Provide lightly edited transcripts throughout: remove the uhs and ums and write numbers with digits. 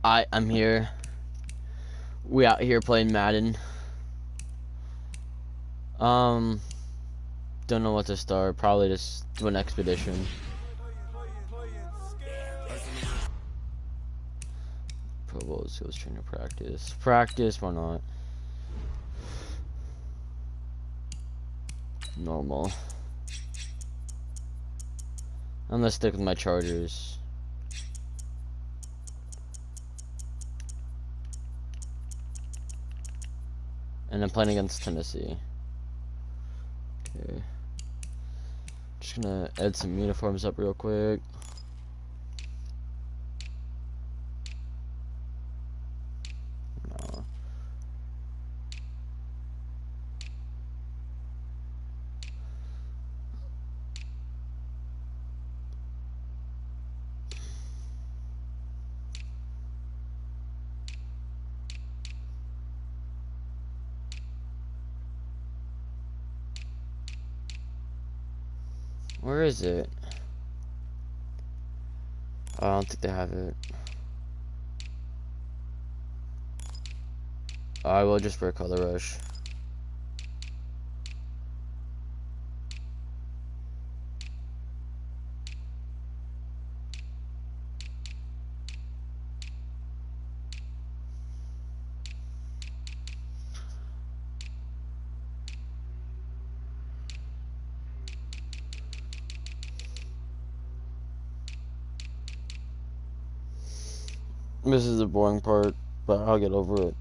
I'm here. We out here playing Madden. Um, don't know what to start. Probably just do an expedition. Pro Bowl skills trainer practice. Practice, why not? Normal. I'm gonna stick with my Chargers. And I'm playing against Tennessee. Okay. Just gonna add some uniforms up real quick. No. Where is it? I don't think they have it. I will just wear Color Rush. This is the boring part, but I'll get over it.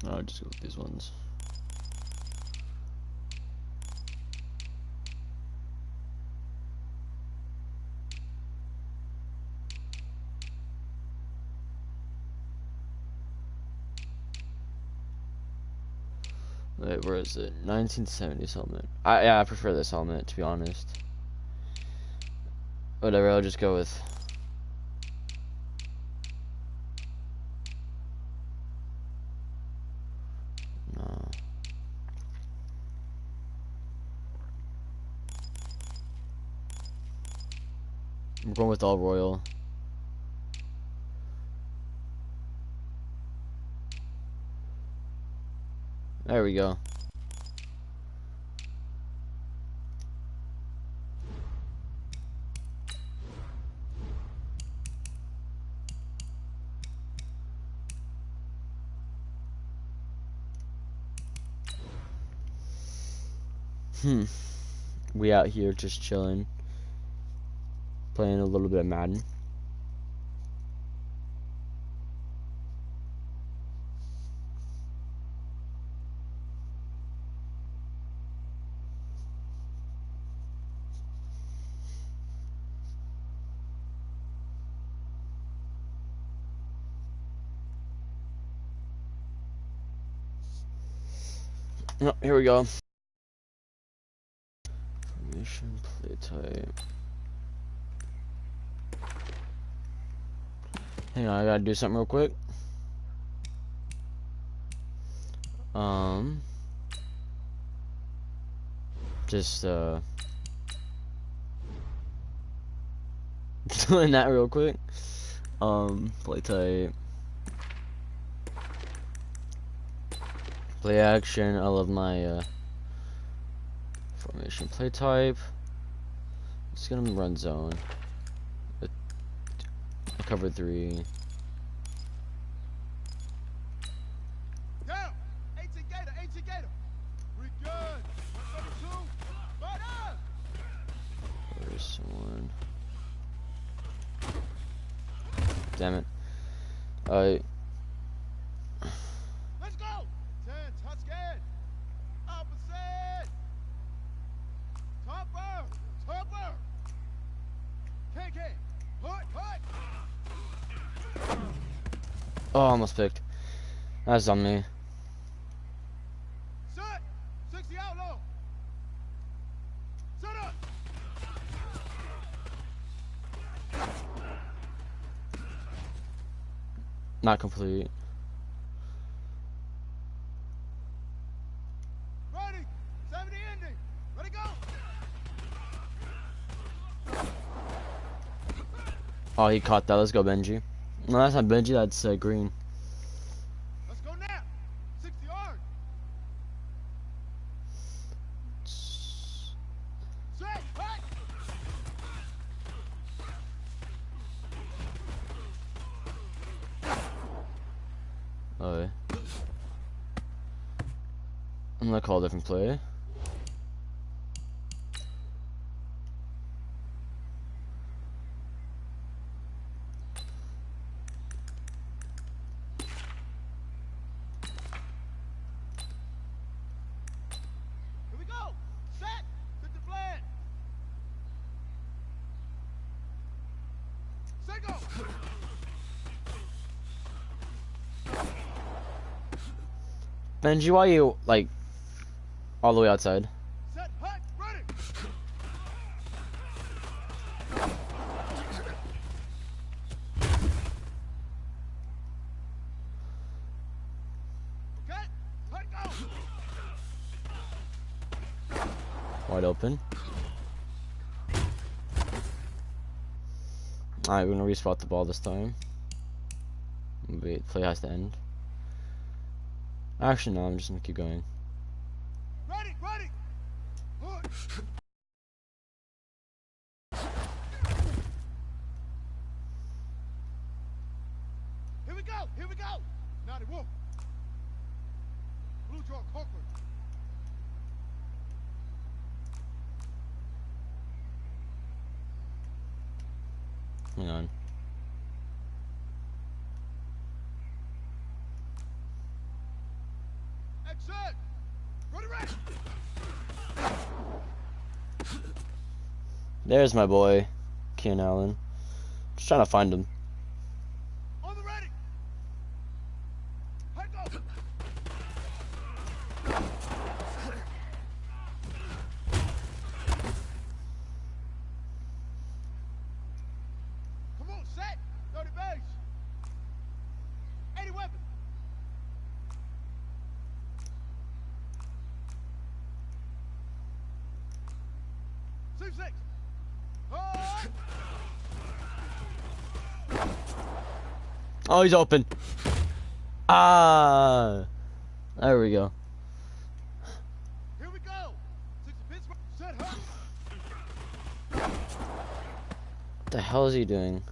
I'll just go with these ones. Wait, where is it? 1970s helmet. Yeah, I prefer this helmet, to be honest. Whatever, I'll just go with. No. I'm going with all royal. There we go. We out here just chilling. Playing a little bit of Madden. Oh, here we go. Formation, play type. Hang on, I gotta do something real quick. Just doing that real quick. Play type. Play action. I love my formation. Play type. Just gonna run zone. I covered 3. Down! 18 Gator, 18 Gator. We good. 132. Right up! Where's someone? Damn it. Let's go! 10, touch scared. Opposite. Topper. Topper. KK. Hut, hut. Oh, almost picked. That's on me. Set. 60 outlaw. Set up. Not complete. Ready. Oh, he caught that. Let's go, Benji. No, that's not Benji. That's Green. Let's go now. 60 yards. Set. Hut. Oh, yeah. I'm gonna call a different play. Here we go. Set. Set the plan. Set go. Benji, why you like all the way outside? Set. Hut. Ready. Okay. Hut go. Wide open. Alright, we're gonna respot the ball this time. Wait, play has to end. Actually, no, I'm just gonna keep going. Ready. Ready. Hut. Here we go. Here we go. Naughty wolf. Blue jaw conquered. Hang on. Exit. Ready. Ready. There's my boy, Keenan Allen. Just trying to find him. On the ready. Hut go. Come on, set. 30 base. 80 weapon. C6. Hut. Oh, he's open. Ah, there we go. Here we go. 60 Pittsburgh. Set hut. What the hell is he doing?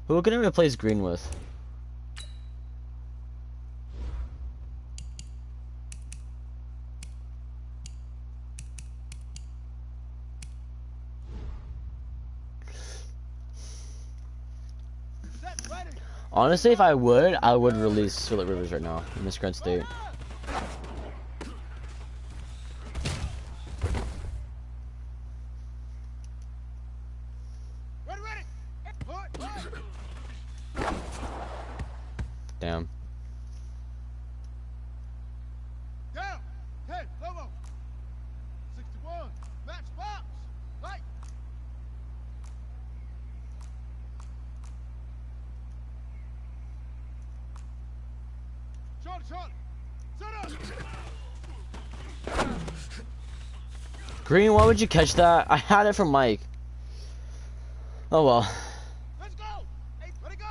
Who can I replace Green with? Set ready. Honestly, if I would release Phillip Rivers right now in this current state. Ready, ready. Hut, hut. Damn. Down. 10. Lomo. 61. Match box. Light. Charlie, Charlie. Set up. Green, why would you catch that? I had it from Mike. Oh well. Let's go. Hey, ready, go.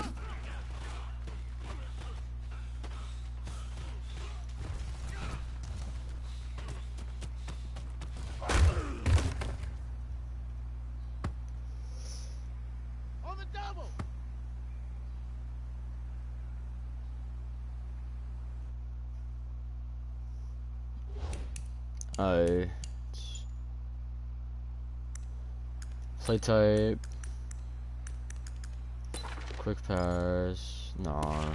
On the double. I play type. Quick pass. Nah.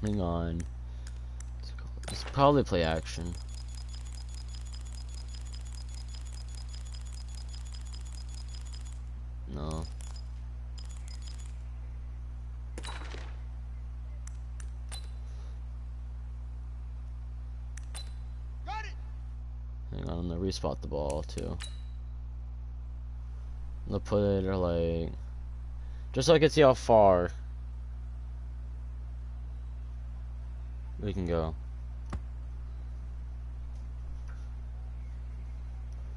Hang on. Let's probably play action. No. Got it. Hang on, I'm gonna respot the ball too. Let's put it like, just so I can see how far we can go.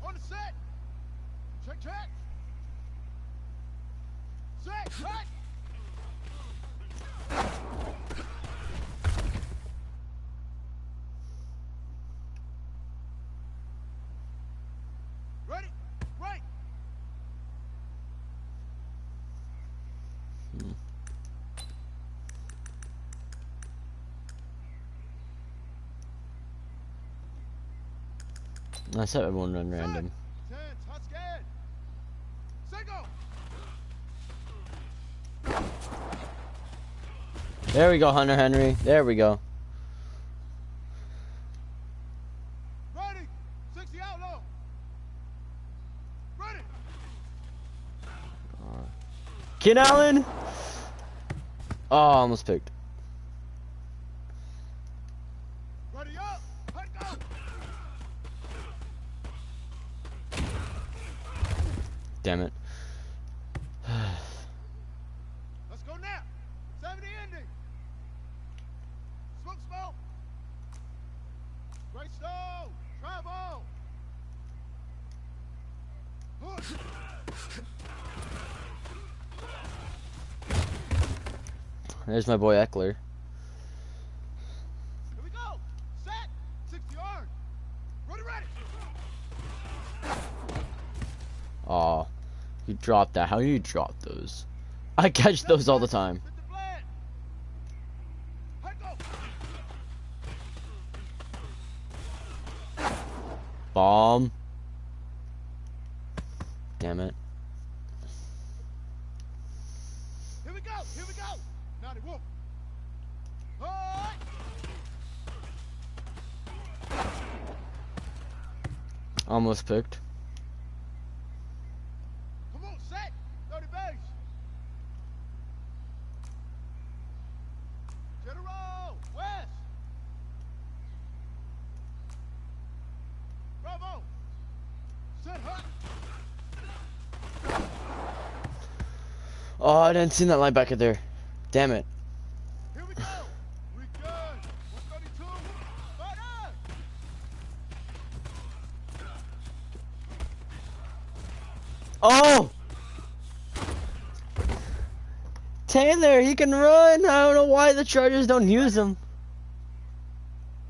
On the set. Check, check. Set, cut. Ready? Right. Let's have everyone run random. 10, hot scared. Single. There we go, Hunter Henry. There we go. Ready. 60 outlaw. Ready. Ken Allen. Oh, almost picked. Ready up. Let go. Damn it. Let's go now. 70 ending. Smoke, smoke. Great stone. Travel. Push. There's my boy Eckler. Here we go. Set. 60 yard. Ready, ready. Aw, you dropped that. How do you drop those? I catch those all the time. Hit the blend. Let go. Bomb. Damn it. Here we go. Here we go. Now they whoop. Hey. Almost picked. Come on, set. 30 base. General. West. Bravo. Set hut. Oh, I didn't see that linebacker there. Damn it. Here we go. We good. 132. Fire. Oh! Taylor, he can run. I don't know why the Chargers don't use him.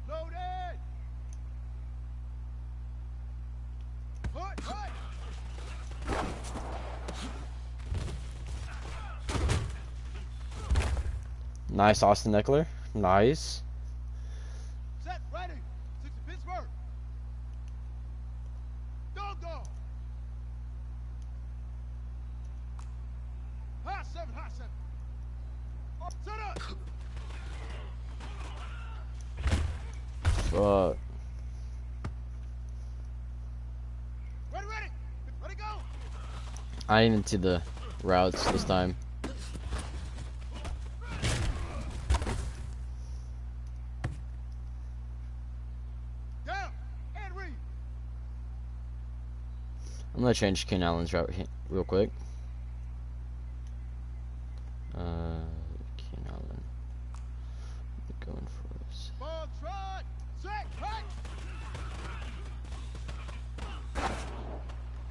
Loaded. Hut, hut. Nice, Austin Eckler. Nice. Set, ready. 60 Pittsburgh. Dog, dog. High 7, high 7. Up, set up. Fuck. Ready, ready. Ready, go. I didn't even see the routes this time. Down. And read. I'm gonna change Ken Allen's route real quick. Ken Allen. Going for us. Ball trot. Set, cut.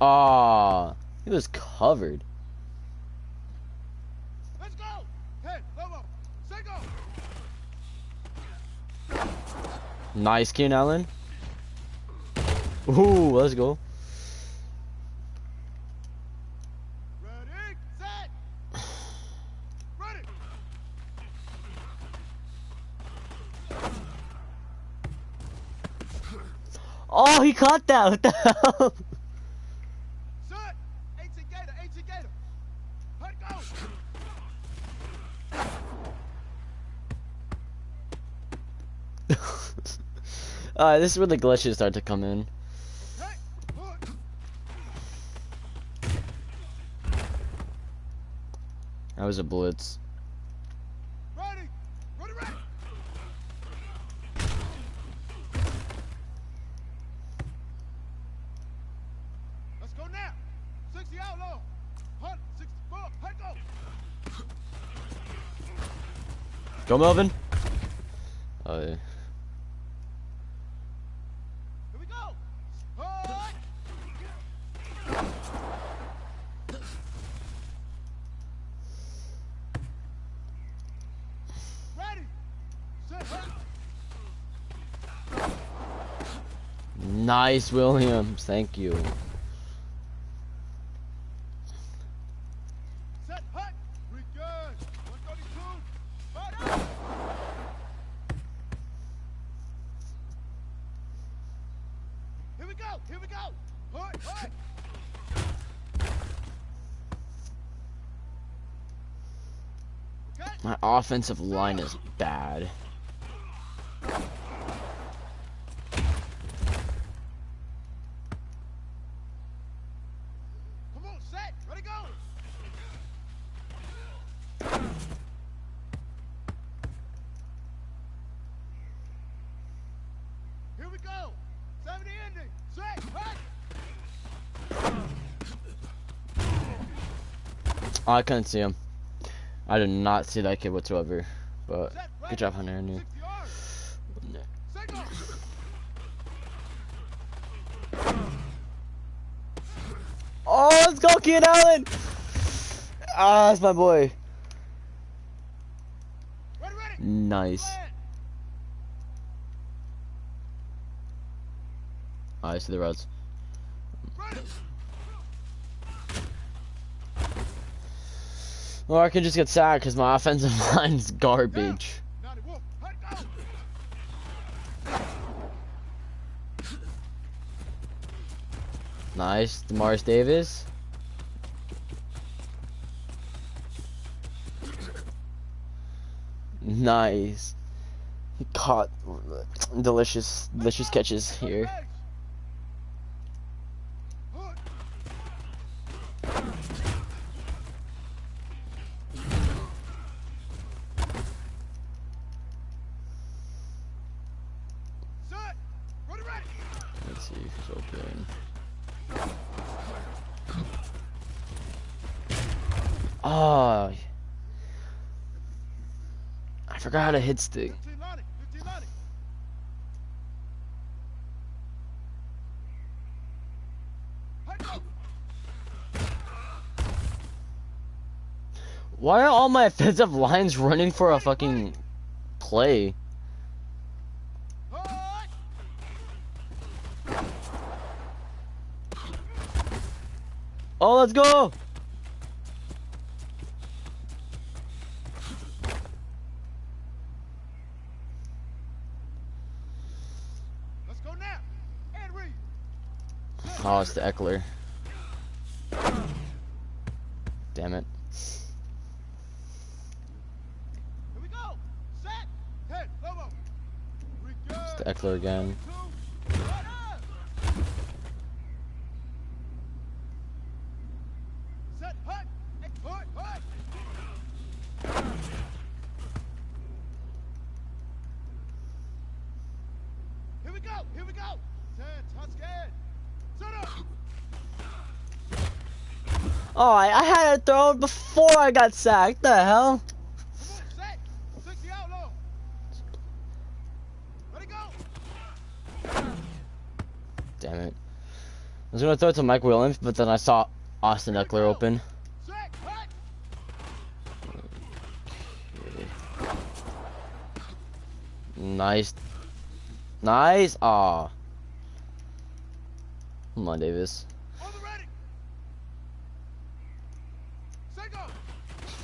Ah, he was covered. Let's go. Head, Lobo. Single. Nice, Ken Allen. Ooh, let's go. Ready, set. Ready. Oh, he caught that. What the hell? Set. 18 Gator, 18 Gator. Let go. This is where the glitches start to come in. Hey, push. That was a blitz. Ready. Ready, ready. Let's go now. 60 outlaw. Go, Melvin. Oh, yeah. Here we go. Hut. Ready. Set. Hut. Nice, Williams. Thank you. Set. Hut. We good. 132. But up. Here we go. Here we go. Hut. Hut. Okay. My offensive line is bad. Come on. Set. Ready. Go. Here we go. 70 ending. Set. Hut. Oh, I couldn't see him. I did not see that kid whatsoever. But Set. Ready. good job, Hunter. I knew. 60 yards. Set. Go. Oh, let's go, Keenan Allen! Ah, that's my boy. Ready. Ready. Nice. Plan. Oh, I see the routes. Ready. Or I could just get sacked because my offensive line's garbage. 90 Wolf. Hut. Go. Nice, Demaris Davis. Nice. He caught delicious catches here. Hut. Set. Ready. Ready. Let's see if he's open. Oh, I forgot how to hit stick. 1590. 1590. Hut. Go. Why are all my offensive lines running for a fucking play? Hut. Oh, let's go! Let's go now. And read. Oh, it's the Eckler. Damn it. Here we go. Set. 10. Lobo. We good. It's the Eckler again. 2. Hut up. Set. Hut. Hut. Hut. Here we go. Here we go. 10. Touch scared. Set up. Oh, I had to throw it before I got sacked. The hell? Come on. Set. 60 outlaw. Ready. Go. Damn it. I was gonna throw it to Mike Williams, but then I saw Austin Eckler open. Set. Hut. Nice. Nice. Aw. Come on, Davis. On the ready. Set. Go.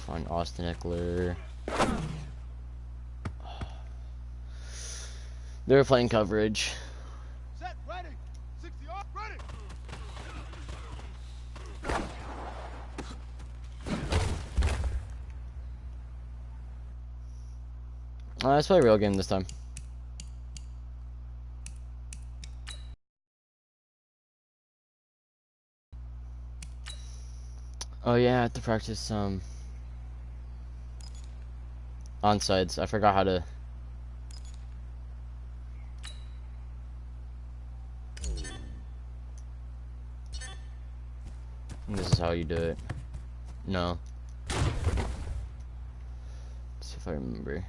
Find Austin Eckler. They're playing coverage. Set. Ready. 60 yards. Ready. Let's play a real game this time. Oh yeah, I have to practice some onsides. I forgot how to. This is how you do it. No. Let's see if I remember.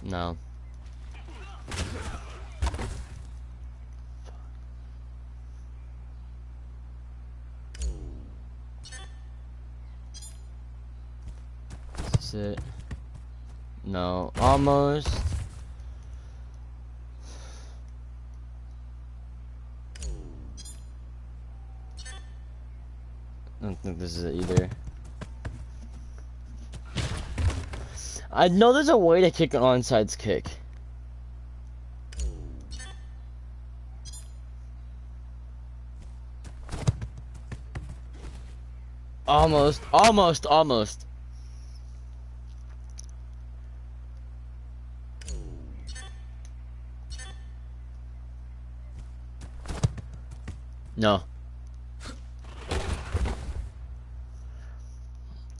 No. Is it? No. Almost. I don't think this is it either. I know there's a way to kick an onside kick. Almost, almost, almost. No.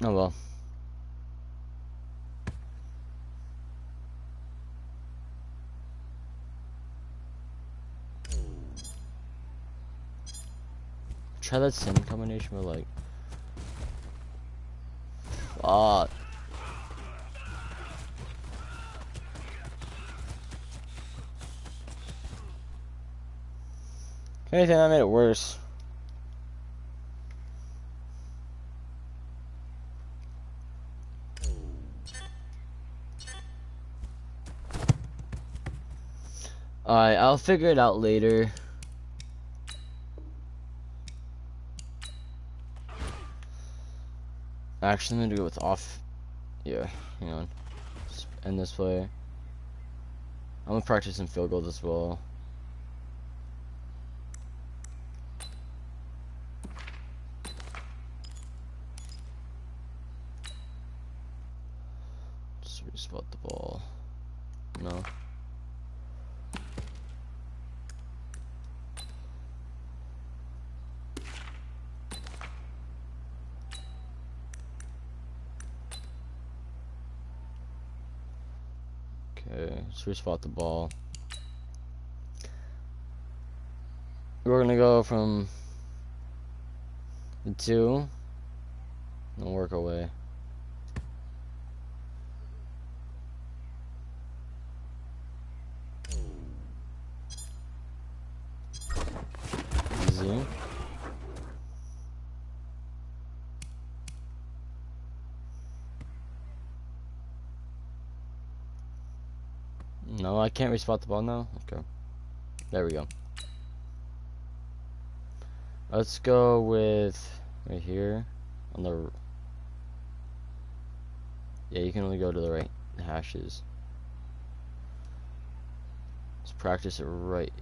Oh well. Try that sim combination, but like, fuck. If anything, that made it worse. Alright, I'll figure it out later. Actually, I'm gonna go with off. Yeah, hang on. Just end this play. I'm gonna practice some field goals as well. Just respot the ball. No. Okay, let's respot the ball. We're gonna go from the 2 and work our way. Easy. No, I can't respot the ball now? Okay. There we go. Let's go with right here on the. Yeah, you can only go to the right hashes. Let's practice it right.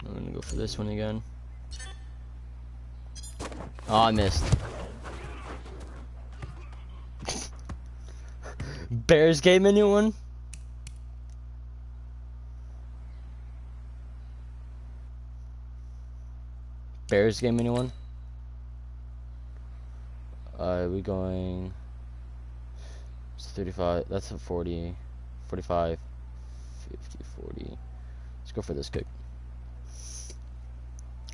I'm gonna go for this one again. Oh, I missed. Bears game, anyone? Bears game, anyone? We going. It's 35. That's a 40. 45. 50, 40. Let's go for this kick.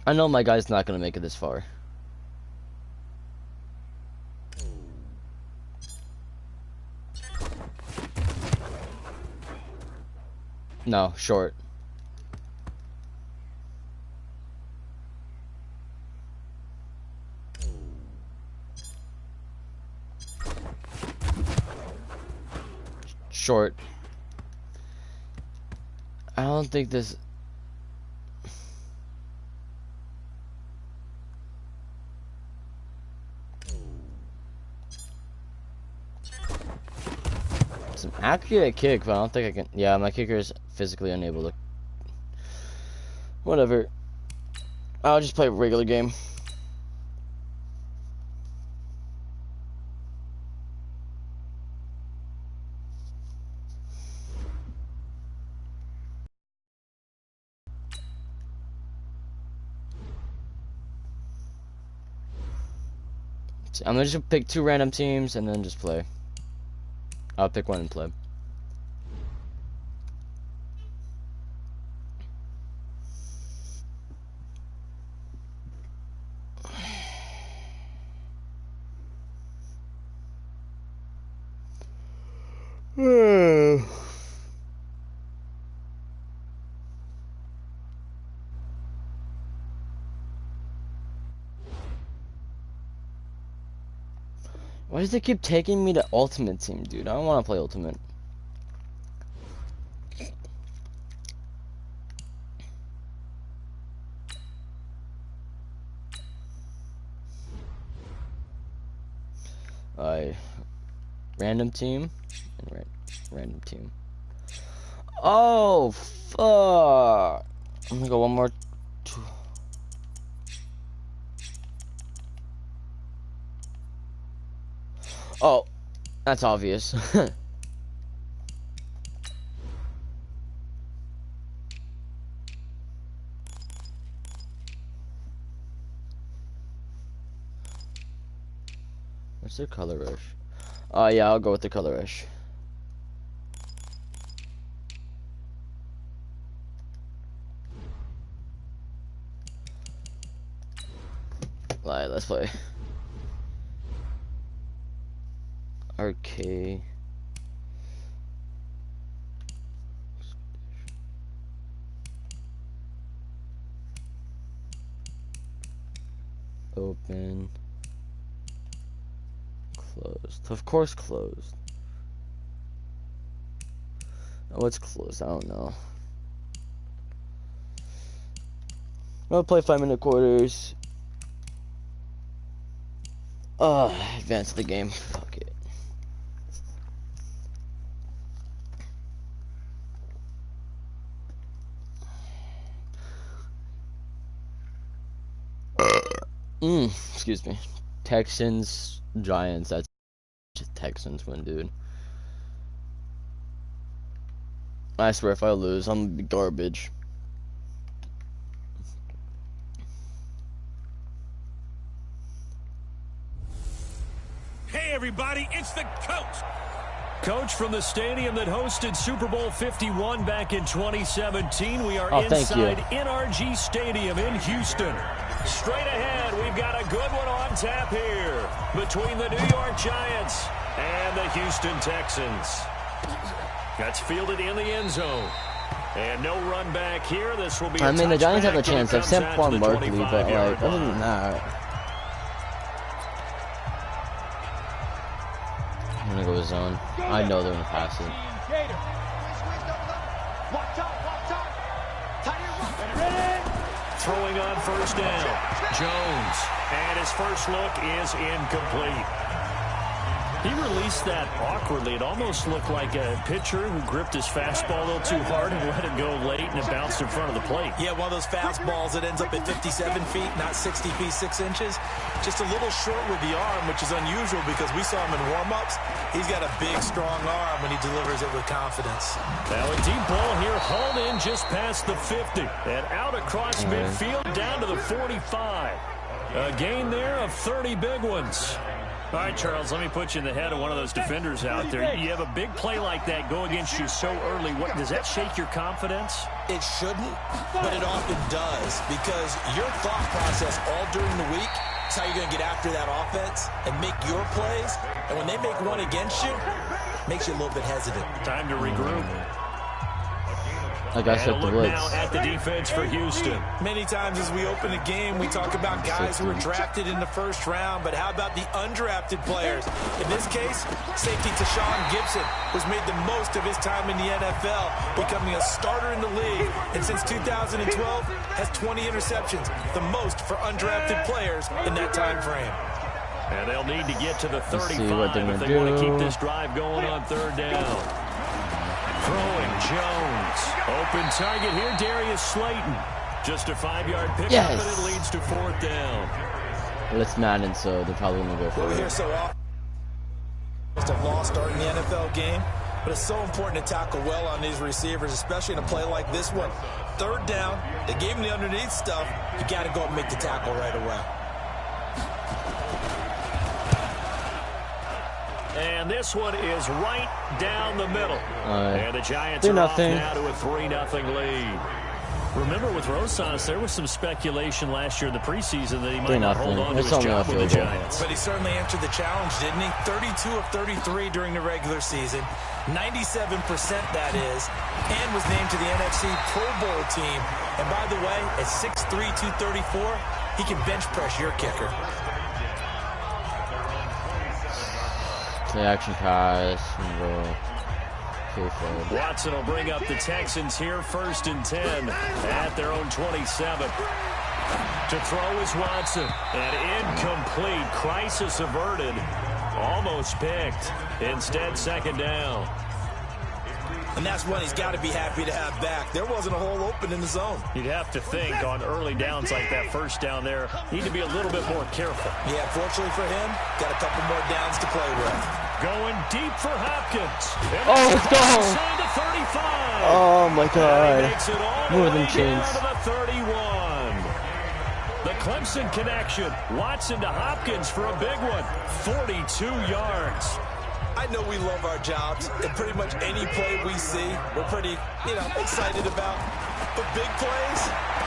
I know my guy's not gonna make it this far. No, short. Short. I don't think this. It's an accurate kick, but I don't think I can. Yeah, my kicker is physically unable to. Whatever. I'll just play a regular game. So I'm gonna just pick 2 random teams and then just play. I'll pick one and play. Why does it keep taking me to Ultimate Team, dude? I don't want to play Ultimate. Random team and random team. Oh fuck! I'm gonna go one more. Oh, that's obvious. What's their color rush? Yeah, I'll go with the color rush. Alright, let's play. RK. Open. Closed. Of course closed. What's closed? I don't know. I'll play 5-minute quarters. Advance the game. Fuck it. Excuse me. Texans, Giants. That's just Texans win, dude. I swear, if I lose, I'm gonna be garbage. Hey, everybody, it's the coach. Coach from the stadium that hosted Super Bowl 51 back in 2017. We are inside NRG Stadium in Houston. Straight ahead, we've got a good one on tap here between the New York Giants and the Houston Texans. That's fielded in the end zone. And no run back here. This will be I mean, the Giants have a chance, except for Barkley, but like, other than that. I'm gonna go with zone. I know they're gonna pass it. Throwing on first down. Jones. And his first look is incomplete. He released that awkwardly. It almost looked like a pitcher who gripped his fastball a little too hard and let it go late, and it bounced in front of the plate. Yeah, one of those fastballs that ends up at 57 feet, not 60 feet, 6 inches. Just a little short with the arm, which is unusual because we saw him in warm-ups. He's got a big, strong arm when he delivers it with confidence. Now a deep ball here, hauled in just past the 50. And out across midfield, down to the 45. A gain there of 30 big ones. All right, Charles, let me put you in the head of one of those defenders out there. You have a big play like that go against you so early. What does that shake your confidence? It shouldn't, but it often does because your thought process all during the week is how you're going to get after that offense and make your plays. And when they make one against you, it makes you a little bit hesitant. Time to regroup. Like I said, the blitz. Now at the defense for Houston. Many times as we open a game, we talk about guys who were drafted in the first round, but how about the undrafted players? In this case, safety Tashawn Gibson was made the most of his time in the NFL, becoming a starter in the league, and since 2012 has 20 interceptions, the most for undrafted players in that time frame. And they'll need to get to the 35 if they want to keep this drive going on third down. Throwing Jones. Open target here, Darius Slayton. Just a 5-yard pickup, yes. And it leads to fourth down. Well, it's Madden, so they're probably going to go for We're it. here so often. Just a lost start in the NFL game, but it's so important to tackle well on these receivers, especially in a play like this one. Third down, they gave him the underneath stuff. You got to go and make the tackle right away. And this one is right down the middle. And the Giants are off now to a 3-0 lead. Remember, with Rosas, there was some speculation last year in the preseason that he might not hold on to his job with the Giants. But he certainly answered the challenge, didn't he? 32 of 33 during the regular season, 97% that is, and was named to the NFC Pro Bowl team. And by the way, at 6'3", 234, he can bench press your kicker. Play action pass. Watson will bring up the Texans here, 1st and 10 at their own 27. To throw is Watson. And incomplete. Crisis averted. Almost picked. Instead, 2nd down. And that's one he's got to be happy to have back. There wasn't a hole open in the zone. You'd have to think on early downs like that, 1st down there, need to be a little bit more careful. Yeah, fortunately for him, got a couple more downs to play with. Going deep for Hopkins. Oh, let's go. To 35. Oh, my God. Makes it all More the than way chains. down to the 31. The Clemson connection. Watson to Hopkins for a big one. 42 yards. I know we love our jobs, and pretty much any play we see, we're pretty, excited about. But big plays,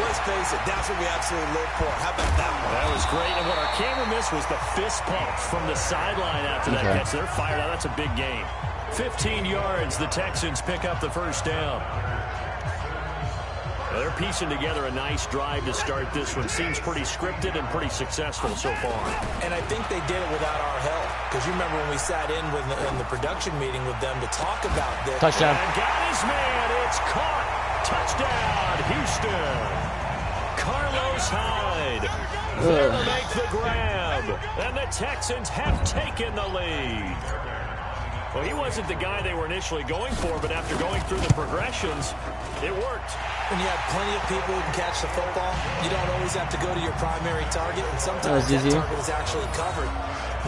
let's face it, that's what we absolutely live for. How about that one? That was great, and what our camera missed was the fist pump from the sideline after that catch. They're fired out. That's a big game. 15 yards, the Texans pick up the 1st down. Well, they're piecing together a nice drive to start this one. Seems pretty scripted and pretty successful so far. And I think they did it without our help. Because you remember when we sat in the production meeting with them to talk about this. Touchdown. And got his man. It's caught. Touchdown, Houston. Carlos Hyde. There to make the grab. And the Texans have taken the lead. Well, he wasn't the guy they were initially going for, but after going through the progressions, it worked. When you have plenty of people who can catch the football, you don't always have to go to your primary target, and sometimes that target is actually covered.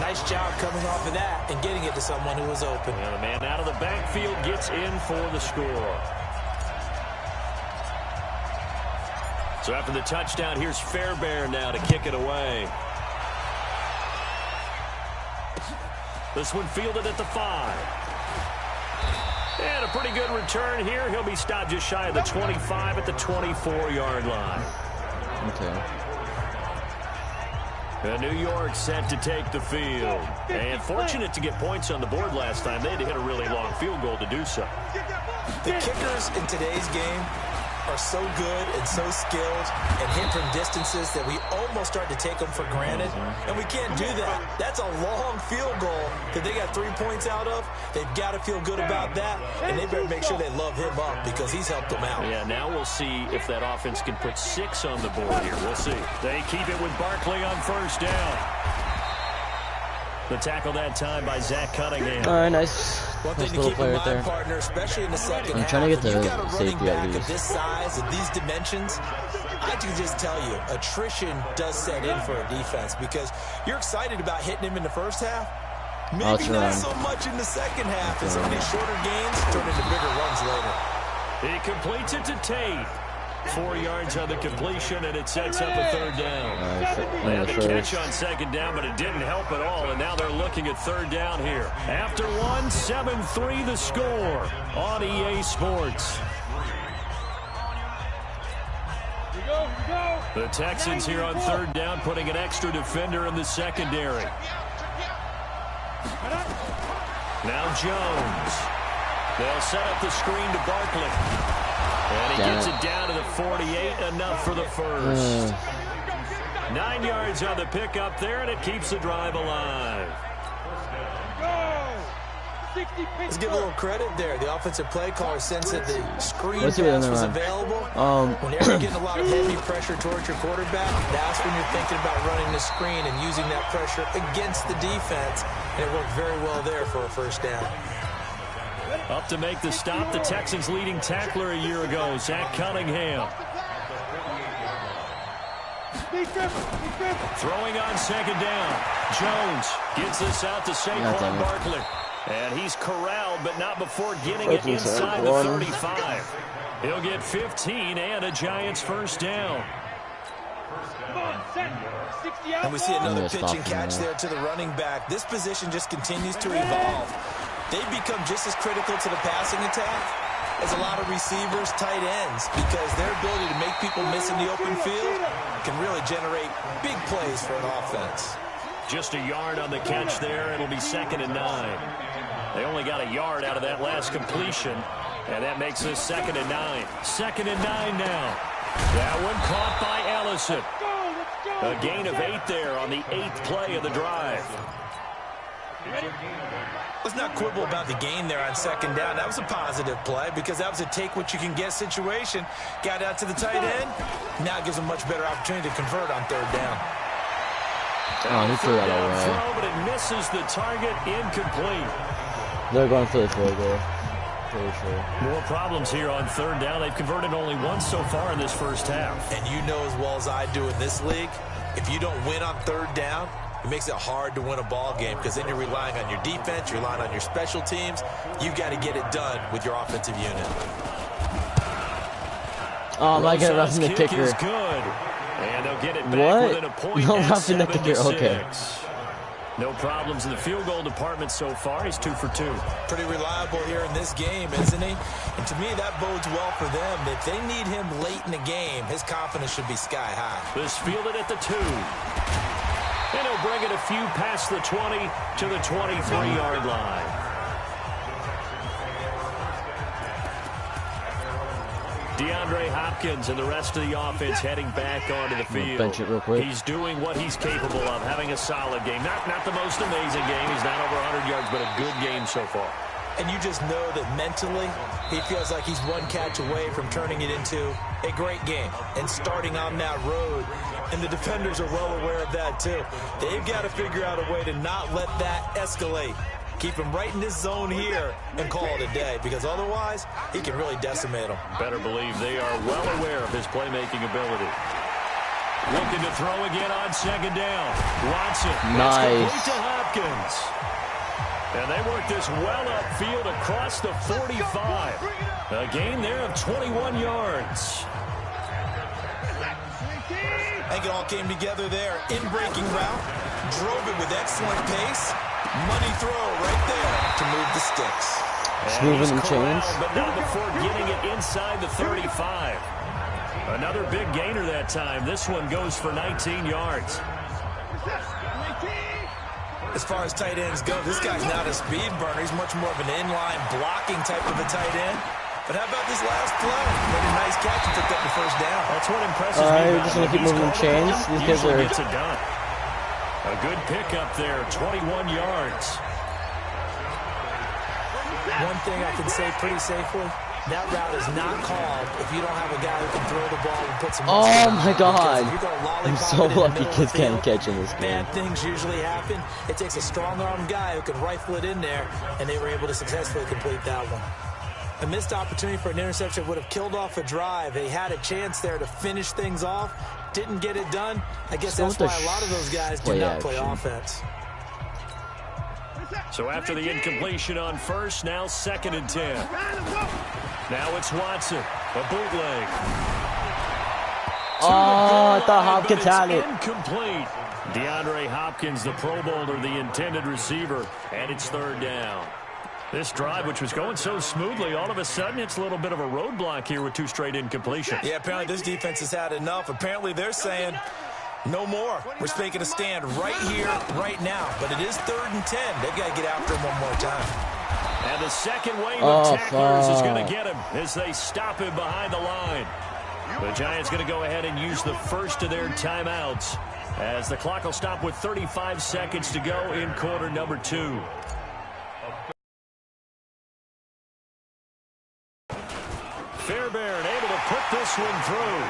Nice job coming off of that and getting it to someone who was open. And the man out of the backfield gets in for the score. So after the touchdown, here's Fairbairn now to kick it away. This one fielded at the 5. And a pretty good return here. He'll be stopped just shy of the 25 at the 24-yard line. Okay. And New York set to take the field. And fortunate to get points on the board last time. They had to hit a really long field goal to do so. The kickers in today's game are so good and so skilled and hit from distances that we almost start to take them for granted. And we can't do that. That's a long field goal that they got 3 points out of. They've got to feel good about that, and they better make sure they love him up because he's helped them out. Yeah, now we'll see if that offense can put 6 on the board here. We'll see. They keep it with Barkley on 1st down. The tackle that time by Zach Cunningham. All right, nice. One thing to keep in mind, partner, especially in the second half, trying to get the you got a running safety back at of least. this size and these dimensions, I can just tell you, attrition does set in for a defense because you're excited about hitting him in the first half. Maybe not so much in the second half, and some of these shorter gains turn into bigger runs later. He completes it to Tate. 4 yards on the completion, and it sets up a 3rd down. They had the catch on 2nd down, but it didn't help at all, and now they're looking at 3rd down here. After one, 7-3 the score on EA Sports. The Texans here on 3rd down, putting an extra defender in the secondary. Now Jones. They'll set up the screen to Barkley. And he gets it down to the 48, enough for the 1st. 9 yards on the pickup there, and it keeps the drive alive. Let's give a little credit there. The offensive play caller sensed that the screen pass was available. Whenever you're getting a lot of heavy pressure towards your quarterback, that's when you're thinking about running the screen and using that pressure against the defense. And it worked very well there for a 1st down. Up to make the stop, the Texans' leading tackler a year ago, Zach Cunningham. Throwing on 2nd down. Jones gets this out to Saquon Barkley. And he's corralled, but not before getting it inside the 35. He'll get 15 and a Giants 1st down. And we see another pitch and catch there to the running back. This position just continues to evolve. They become just as critical to the passing attack as a lot of receivers, tight ends, because their ability to make people miss in the open field can really generate big plays for an offense. Just a yard on the catch there. It'll be 2nd and 9. They only got a yard out of that last completion, and that makes this 2nd and 9. 2nd and 9 now. That one caught by Ellison. A gain of 8 there on the 8th play of the drive. Let's not quibble about the gain there on 2nd down. That was a positive play because that was a take-what-you-can-get situation. Got out to the tight end. Now gives them much better opportunity to convert on 3rd down. Oh, he threw that away. Throw, but it misses the target, incomplete. They're going for the field goal. Pretty sure. More problems here on 3rd down. They've converted only once so far in this first half. And you know as well as I do in this league, if you don't win on 3rd down, it makes it hard to win a ball game because then you're relying on your defense, you're relying on your special teams. You've got to get it done with your offensive unit. Oh, am I going to roughing the kicker? Is good. And they'll get it back within a point. No roughing the kicker, okay. No problems in the field goal department so far. He's 2 for 2. Pretty reliable here in this game, isn't he? And to me, that bodes well for them. If they need him late in the game, his confidence should be sky high. This fielded at the 2. And he'll bring it a few past the 20 to the 23-yard line. DeAndre Hopkins and the rest of the offense heading back onto the field. Bench it real quick. He's doing what he's capable of, having a solid game. Not the most amazing game. He's not over 100 yards, but a good game so far. And you just know that mentally, he feels like he's one catch away from turning it into a great game and starting on that road. And the defenders are well aware of that, too. They've got to figure out a way to not let that escalate. Keep him right in this zone here and call it a day, because otherwise he can really decimate them. Better believe they are well aware of his playmaking ability. Looking to throw again on 2nd down. Watson. Nice. Complete to Hopkins. And they work this well upfield across the 45. A gain there of 21 yards. I think it all came together there. In-breaking route. Drove it with excellent pace. Money throw right there to move the sticks. Moving and change. But not before getting it inside the 35. Another big gainer that time. This one goes for 19 yards. As far as tight ends go, this guy's not a speed burner. He's much more of an inline blocking type of a tight end. But how about this last play? Made a nice catch and picked up the 1st down. That's what impresses me. We're just going to keep moving and change. These guys are... Gets it done. A good pickup there, 21 yards. One thing I can say pretty safely, that route is not called if you don't have a guy who can throw the ball and put some... Oh, my God. I'm so lucky kids can't catch in this game. Bad things usually happen. It takes a strong-armed guy who can rifle it in there, and they were able to successfully complete that one. A missed opportunity for an interception would have killed off a drive. They had a chance there to finish things off. Didn't get it done. I guess that's why a lot of those guys do not play offense. So after the incompletion on 1st, now 2nd and 10. Now it's Watson, a bootleg. Oh, I thought Hopkins had it. Incomplete. DeAndre Hopkins, the Pro Bowler, the intended receiver, and it's 3rd down. This drive, which was going so smoothly, all of a sudden it's a little bit of a roadblock here with 2 straight incompletions. Yeah, apparently this defense has had enough. Apparently they're saying no more. We're making a stand right here, right now. But it is 3rd and 10. They've got to get after him one more time. And the second wave of tacklers is going to get him as they stop him behind the line. The Giants going to go ahead and use the first of their timeouts as the clock will stop with 35 seconds to go in quarter number 2. Fairbairn able to put this one through.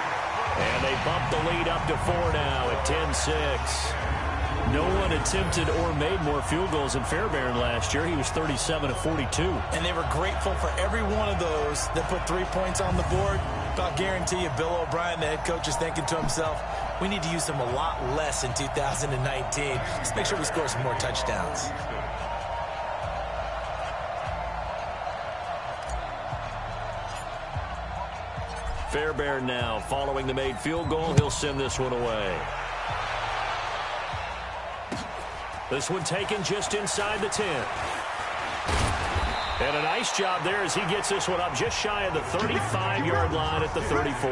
And they bump the lead up to 4 now at 10-6. No one attempted or made more field goals than Fairbairn last year. He was 37 of 42. And they were grateful for every one of those that put 3 points on the board. But I'll guarantee you, Bill O'Brien, the head coach, is thinking to himself, we need to use them a lot less in 2019. Let's make sure we score some more touchdowns. Fairbairn now, following the made field goal, he'll send this one away. This one taken just inside the 10. And a nice job there as he gets this one up just shy of the 35-yard line at the 34.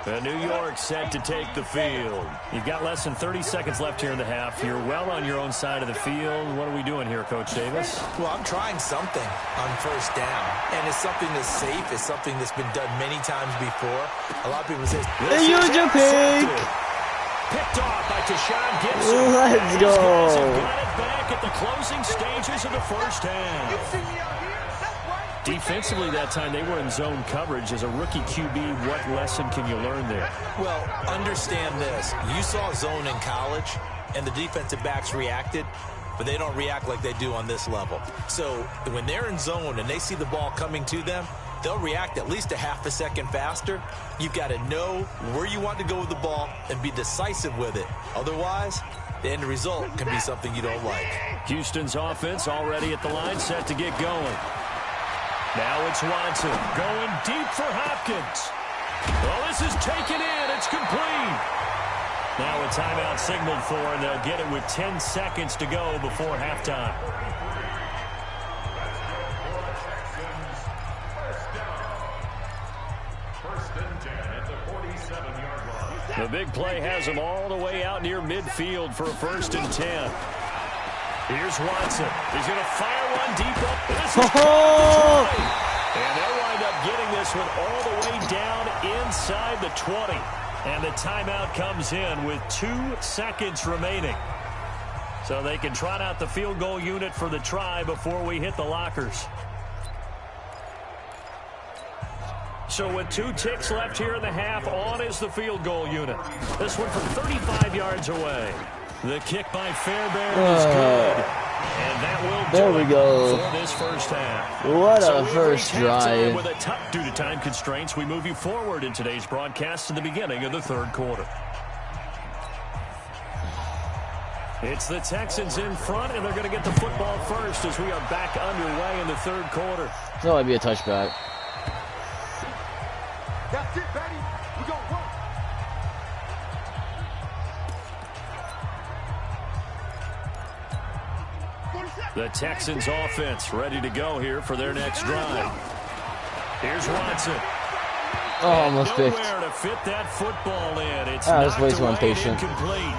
And New York set to take the field. You've got less than 30 seconds left here in the half. You're well on your own side of the field. What are we doing here, Coach Davis? Well, I'm trying something on first down. And it's something that's safe. It's something that's been done many times before. A lot of people say, hey, use your pick. Picked off by Tashawn Gibson. Let's go. These guys have got it back at the closing stages of the first half. Defensively that time, they were in zone coverage. As a rookie QB, what lesson can you learn there? Well, understand this. You saw zone in college, and the defensive backs reacted, but they don't react like they do on this level. So when they're in zone and they see the ball coming to them, they'll react at least a half a second faster. You've got to know where you want to go with the ball and be decisive with it. Otherwise, the end result can be something you don't like. Houston's offense already at the line, set to get going. Now it's Watson going deep for Hopkins. Well, this is taken in. It's complete. Now a timeout signaled for, and they'll get it with 10 seconds to go before halftime. The big play has them all the way out near midfield for a 1st and 10. Here's Watson. He's going to fire one deep up. This is and they'll wind up getting this one all the way down inside the 20. And the timeout comes in with 2 seconds remaining. So they can trot out the field goal unit for the try before we hit the lockers. So with 2 ticks left here in the half, on is the field goal unit. This one from 35 yards away. The kick by Fairbairn is good. And that will there we go. For this first half. What a first drive. With a due to time constraints, we move you forward in today's broadcast to the beginning of the 3rd quarter. It's the Texans in front, and they're going to get the football first as we are back underway in the 3rd quarter. That might be a touchback. That's it, baby. We gonna work. The Texans offense ready to go here for their next drive. Here's Watson. Oh, almost picked. Nowhere to fit that football in. It's that's way too knocked away, impatient. incomplete.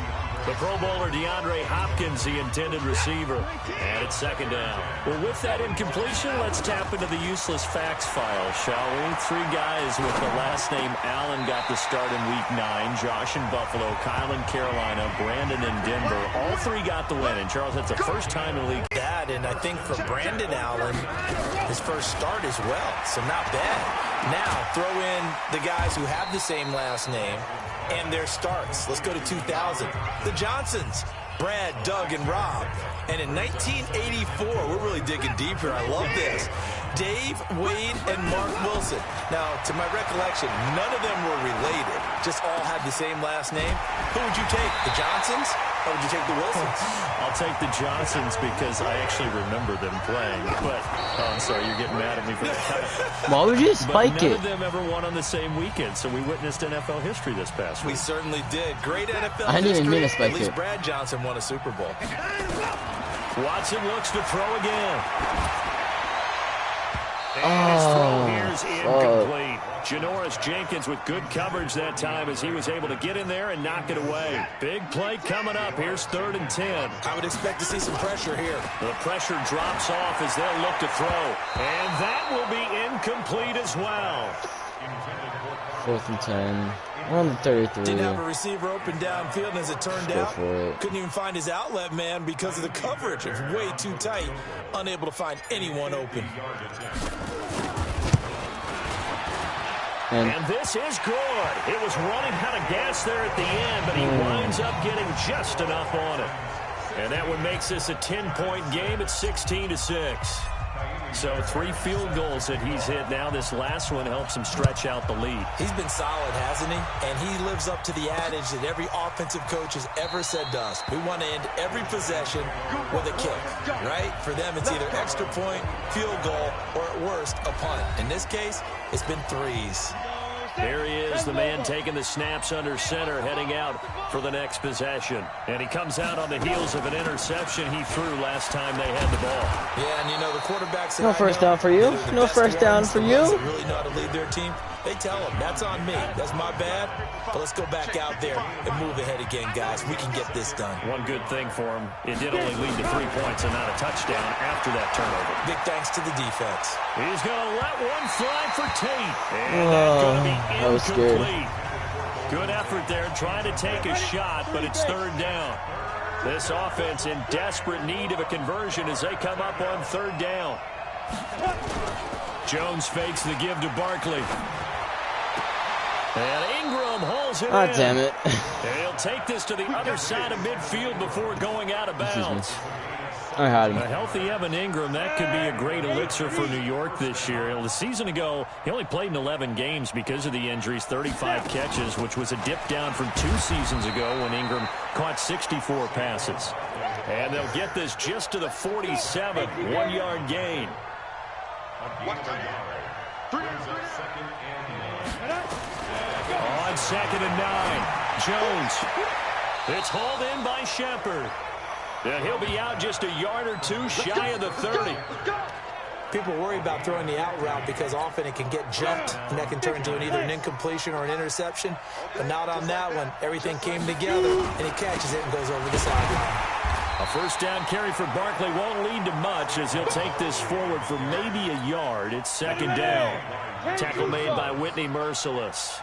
The Pro Bowler DeAndre Hopkins, the intended receiver. And it's 2nd down. Well, with that incompletion, let's tap into the useless facts file, shall we? 3 guys with the last name Allen got the start in Week 9. Josh in Buffalo, Kyle in Carolina, Brandon in Denver. All 3 got the win. And, Charles, that's the first time in the league. That, and I think for Brandon Allen, his first start as well. So not bad. Now, throw in the guys who have the same last name and their starts. Let's go to 2000. The Johnsons, Brad, Doug, and Rob. And in 1984, we're really digging deep here. I love this. Dave, Wade, and Mark Wilson. Now, to my recollection, none of them were related. Just all had the same last name. Who would you take, the Johnsons, or would you take the Wilsons? I'll take the Johnsons because I actually remember them playing. But, oh, I'm sorry, you're getting mad at me for that. Why would you spike but none it? of them ever won on the same weekend, so we witnessed NFL history this past week. We certainly did. Great NFL I didn't history. mean to spike At least it. Brad Johnson won a Super Bowl. Watson looks to throw again. And his throw here's incomplete. Janoris Jenkins with good coverage that time as he was able to get in there and knock it away. Big play coming up. Here's 3rd and 10. I would expect to see some pressure here. The pressure drops off as they'll look to throw. And that will be incomplete as well. 4th and 10. We're on the 33. Didn't have a receiver open downfield, and as it turned out, for it. couldn't even find his outlet man because of the coverage. It was way too tight, unable to find anyone open. And this is good. It was running out of gas there at the end, but he winds up getting just enough on it. And that one makes this a 10-point game at 16-6. So 3 field goals that he's hit now. This last one helps him stretch out the lead. He's been solid, hasn't he? And he lives up to the adage that every offensive coach has ever said to us. We want to end every possession with a kick, right? For them, it's either extra point, field goal, or at worst, a punt. In this case, it's been 3s. There he is, the man taking the snaps under center, heading out for the next possession. And he comes out on the heels of an interception he threw last time they had the ball. Yeah, and you know, the quarterbacks... No first down for you. No first down for you. Really know how to lead their team. They tell them, that's on me. That's my bad. But let's go back out there and move ahead again, guys. We can get this done. One good thing for him, it did only lead to 3 points and not a touchdown after that turnover. Big thanks to the defense. He's going to let one fly for Tate. And that's going to be incomplete. Good effort there, trying to take a shot, but it's 3rd down. This offense in desperate need of a conversion as they come up on 3rd down. Jones fakes the give to Barkley. And Ingram hauls it in. Damn it. And he'll take this to the other side of midfield before going out of bounds. I had him. A healthy Evan Ingram, that could be a great elixir for New York this year. The season ago, he only played in 11 games because of the injuries, 35 catches, which was a dip down from 2 seasons ago when Ingram caught 64 passes. And they'll get this just to the 47, 1-yard gain. On 2nd and 9, Jones. It's hauled in by Shepard. And he'll be out just a yard or 2 shy of the 30. People worry about throwing the out route because often it can get jumped, and that can turn into either an incompletion or an interception. But not on that one. Everything came together, and he catches it and goes over the sideline. A first down carry for Barkley won't lead to much as he'll take this forward for maybe a yard. It's 2nd down. Tackle made by Whitney Merciless.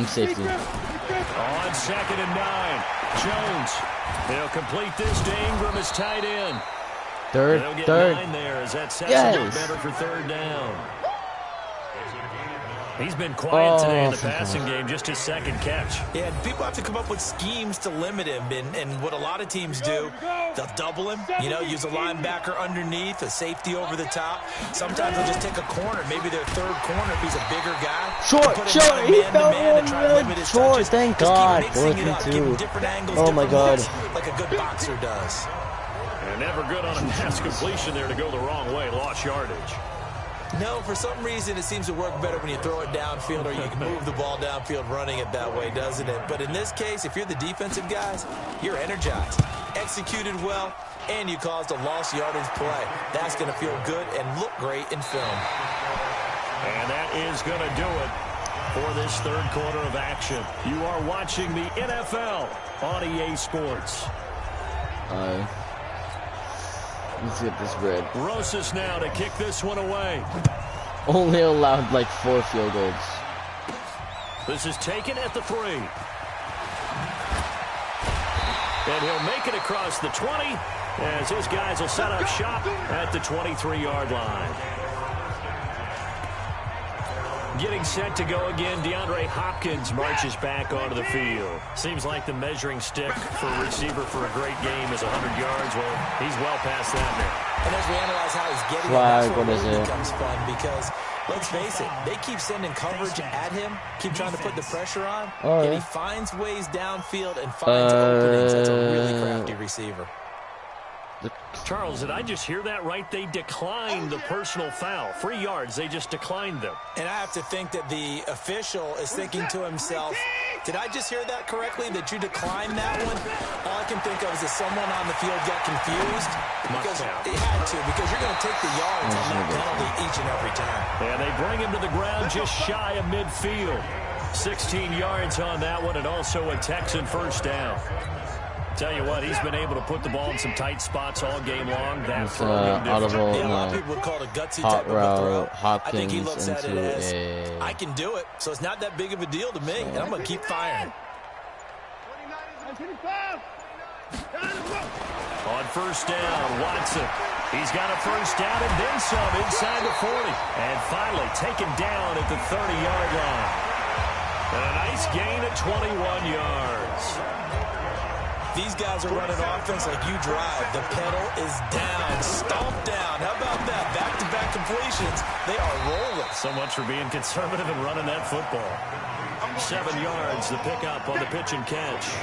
Safety. On 2nd and 9, Jones. They'll complete this to Ingram as tight end. They'll get 9 there as that sets him up better for 3rd down. He's been quiet today in the passing game, just his 2nd catch. Yeah, and people have to come up with schemes to limit him, and what a lot of teams do, they'll double him, use a linebacker underneath, a safety over the top. Sometimes they'll just take a corner, maybe their 3rd corner if he's a bigger guy. Short, he fell short, thank God. 4th and 2. Oh my God. Like a good boxer does. And never good on a pass completion there to go the wrong way, lost yardage. No, for some reason it seems to work better when you throw it downfield or you can move the ball downfield running it that way, doesn't it? But in this case, if you're the defensive guys, you're energized, executed well, and you caused a lost yardage play. That's going to feel good and look great in film. And that is going to do it for this 3rd quarter of action. You are watching the NFL on EA Sports. Let's get this bread. Rosas now to kick this one away. Only allowed like 4 field goals. This is taken at the 3. And he'll make it across the 20 as his guys will set up shop at the 23-yard line. Getting set to go again, DeAndre Hopkins marches back onto the field. Seems like the measuring stick for a receiver for a great game is 100 yards. Well, he's well past that now. And as we analyze how he's getting Flag, it, that's what becomes fun because, let's face it, they keep sending coverage at him, keep trying to put the pressure on, and he finds ways downfield and finds openings. That's a really crafty receiver. Charles, did I just hear that right? They declined the personal foul. 3 yards, they just declined them. And I have to think that the official is thinking to himself, did I just hear that correctly, that you declined that one? All I can think of is that someone on the field got confused. Because it had to, because you're going to take the yards on that penalty each and every time. And they bring him to the ground just shy of midfield. 16 yards on that one and also a Texan first down. Tell you what, he's been able to put the ball in some tight spots all game long. That's audible. Yeah, a lot of people would call it a gutsy type of a throw. Hopkins I think he looks at it as, a... I can do it, so it's not that big of a deal to me, and I'm going to keep firing. On first down, Watson. He's got a first down and then some inside the 40. And finally taken down at the 30-yard line. And a nice gain of 21 yards. These guys are running offense like you drive. The pedal is down, stomped down. How about that? Back-to-back completions. They are rolling. So much for being conservative and running that football. 7 yards, the pickup on the pitch and catch.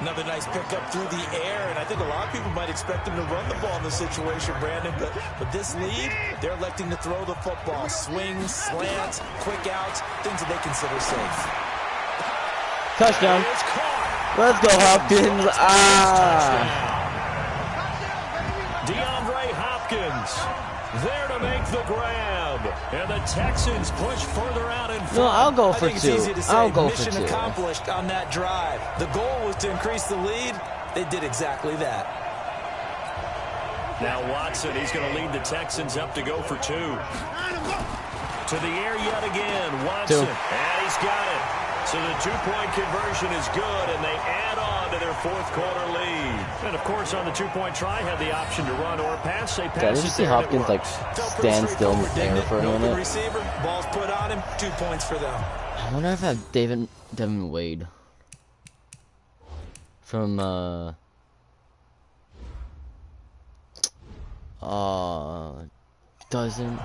Another nice pickup through the air, and I think a lot of people might expect them to run the ball in this situation, Brandon, but with this lead, they're electing to throw the football. Swings, slants, quick outs, things that they consider safe. Touchdown. Let's go, Hopkins. DeAndre Hopkins there to make the grab. And the Texans push further out in front. No, I'll go for 2. I'll go for 2. Mission accomplished on that drive. The goal was to increase the lead. They did exactly that. Now Watson, he's going to lead the Texans up to go for 2. To the air yet again. Watson. 2. And he's got it. So the 2-point conversion is good, and they add on to their 4th quarter lead. And, of course, on the 2-point try, had the option to run or pass. They pass. Did you see Hopkins, like, stand still in the air for a minute? Receiver, ball's put on him, 2 points for them. I wonder if I have Devin Wade from, doesn't...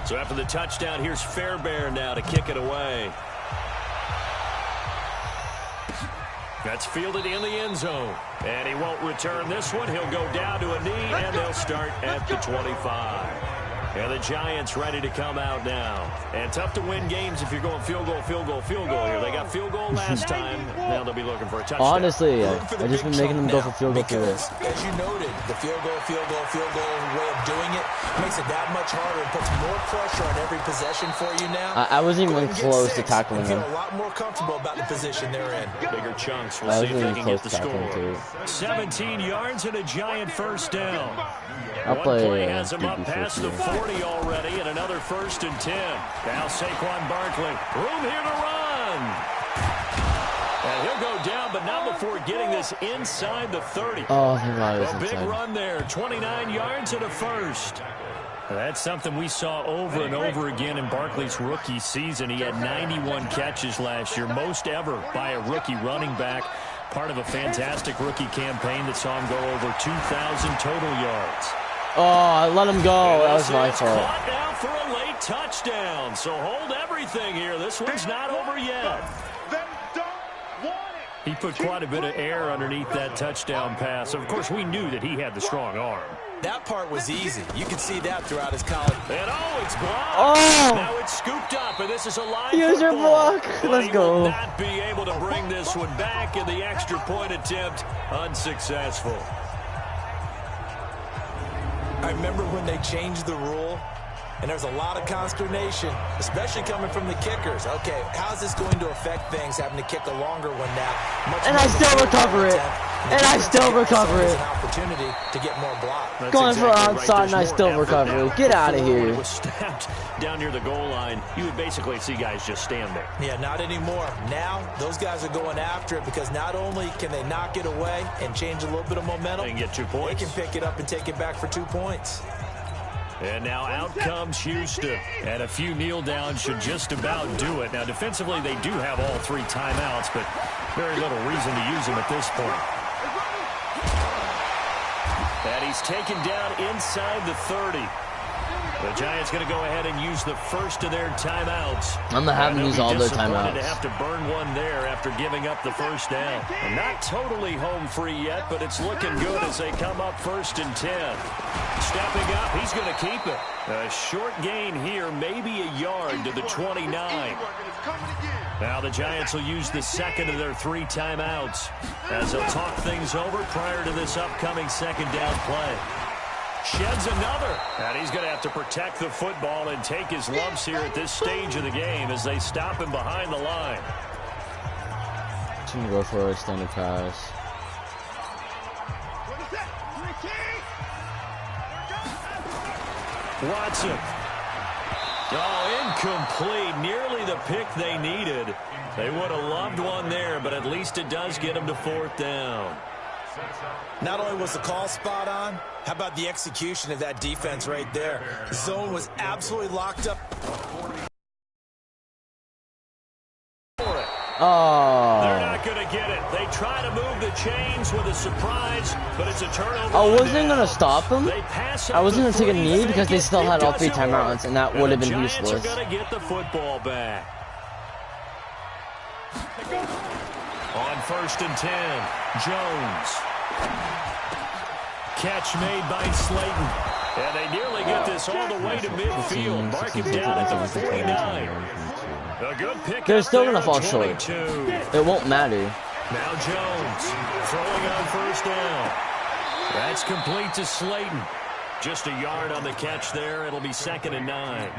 So after the touchdown, here's Fairbairn now to kick it away. That's fielded in the end zone. And he won't return this one. He'll go down to a knee, and they'll start at the 25. And the Giants ready to come out now. And tough to win games if you're going field goal here. They got field goal last time. Now they'll be looking for a touchdown. Honestly, I've just been making them go for field goal. Because, as you noted, the field goal way of doing it makes it that much harder and puts more pressure on every possession for you now. I wasn't even close to tackling him. Feel a lot more comfortable about the position they're in. Bigger chunks. We'll see if they can get the score. 17 yards and a Giant first down. I'll play. One play has him up past the 40 already, and another 1st and 10. Now Saquon Barkley, room here to run. And he'll go down, but not before getting this inside the 30. Oh, he was a big run there, 29 yards and a 1st. That's something we saw over and over again in Barkley's rookie season. He had 91 catches last year, most ever by a rookie running back. Part of a fantastic rookie campaign that saw him go over 2,000 total yards. Oh, I let him go. That was my fault. Caught now for a late touchdown. So hold everything here. This one's not over yet. He put quite a bit of air underneath that touchdown pass. Of course, we knew that he had the strong arm. That part was easy. You could see that throughout his college. And it's blocked. Oh! Now it's scooped up, and this is a live Use your football. block. Let's go. He will not be able to bring this one back, and the extra point attempt unsuccessful. I remember when they changed the rule, and there's a lot of consternation, especially coming from the kickers. Okay, how's this going to affect things, having to kick a longer one now? And I still recover it. And I still recover it. An opportunity to get more block. Going for outside, and I still recover it. Get out of here. It was snapped down near the goal line. You would basically see guys just stand there. Yeah, not anymore. Now, those guys are going after it because not only can they knock it away and change a little bit of momentum, they can get 2 points. They can pick it up and take it back for 2 points. And now out comes Houston. And a few kneel downs should just about do it. Now, defensively, they do have all 3 timeouts, but very little reason to use them at this point. And he's taken down inside the 30. The Giants going to go ahead and use the first of their timeouts. I'm going to have them use all their timeouts. To have to burn one there after giving up the first down. And not totally home free yet, but it's looking good as they come up 1st and 10. Stepping up, he's going to keep it. A short gain here, maybe a yard to the 29. Now the Giants will use the second of their 3 timeouts as they'll talk things over prior to this upcoming 2nd down play. Sheds another, and he's going to have to protect the football and take his lumps here at this stage of the game as they stop him behind the line. He's going to go for a extended pass. Watson. Oh, incomplete. Nearly the pick they needed. They would have loved one there, but at least it does get them to 4th down. Not only was the call spot on, how about the execution of that defense right there? The zone was absolutely locked up. Oh. They're not going to get it. They try to move the chains with a surprise, but it's a turnover. I wasn't going to stop them. I wasn't going to take a knee because they still had all 3 timeouts, and that would have been useless. Giants are going to get the football back. On 1st and 10, Jones. Catch made by Slayton. And they nearly get this all the way to midfield. Mark him down at the 49. A good pick. They're still going to fall short. It won't matter. Now Jones throwing on 1st down. That's complete to Slayton. Just a yard on the catch there. It'll be 2nd and 9.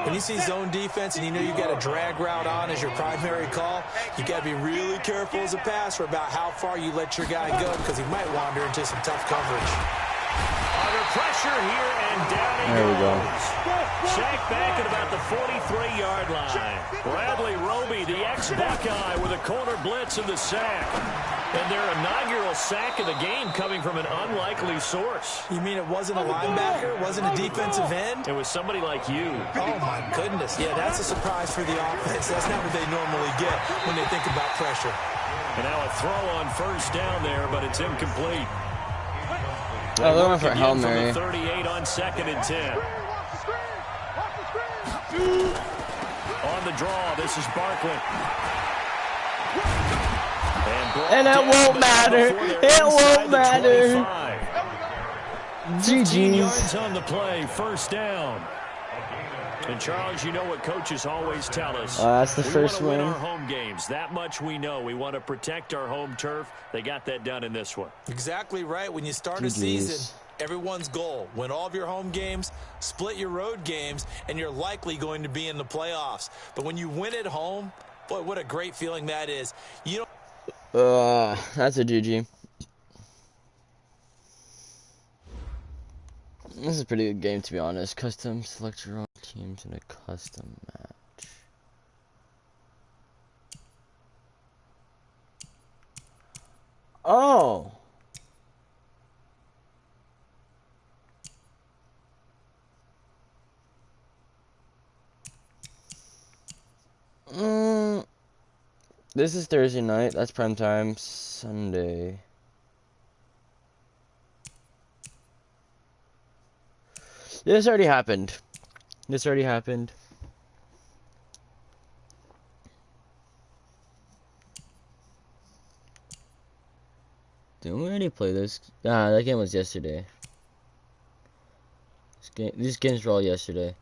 When you see zone defense and you know you got a drag route on as your primary call, you got to be really careful as a passer about how far you let your guy go because he might wander into some tough coverage. Under pressure here, and down he goes. Sacked back at about the 43-yard line. Bradley Roby, the ex-Buckeye, with a corner blitz in the sack. And their inaugural sack of the game coming from an unlikely source. You mean it wasn't a linebacker? It wasn't a defensive end? It was somebody like you. Oh, my goodness. Yeah, that's a surprise for the offense. That's not what they normally get when they think about pressure. And now a throw on 1st down there, but it's incomplete. Oh, they're going for Hail Mary. 38 on 2nd and 10. On the draw, this is Barkley. And it won't matter. It won't matter. GG's. On the play, 1st down. And Charles, you know what coaches always tell us. That's the first win win. Our home games. That much we know. We want to protect our home turf. They got that done in this one. Exactly right. When you start a season, everyone's goal, win all of your home games, split your road games, and you're likely going to be in the playoffs. But when you win at home, boy, what a great feeling that is. You know, that's a GG. This is a pretty good game, to be honest. Custom select your own teams in a custom match. Oh. This is Thursday night. That's prime time. Sunday. This already happened. This already happened. Didn't we already play this? Ah, that game was yesterday. These games were all yesterday.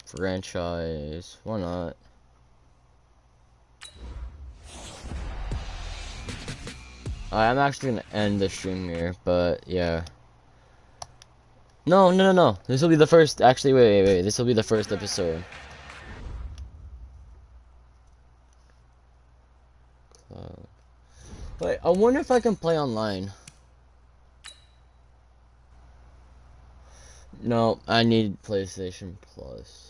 Franchise. Why not? I'm actually gonna end the stream here, but yeah. No. This will be the first. Actually, wait. This will be the first episode. Wait, I wonder if I can play online. No, I need PlayStation Plus.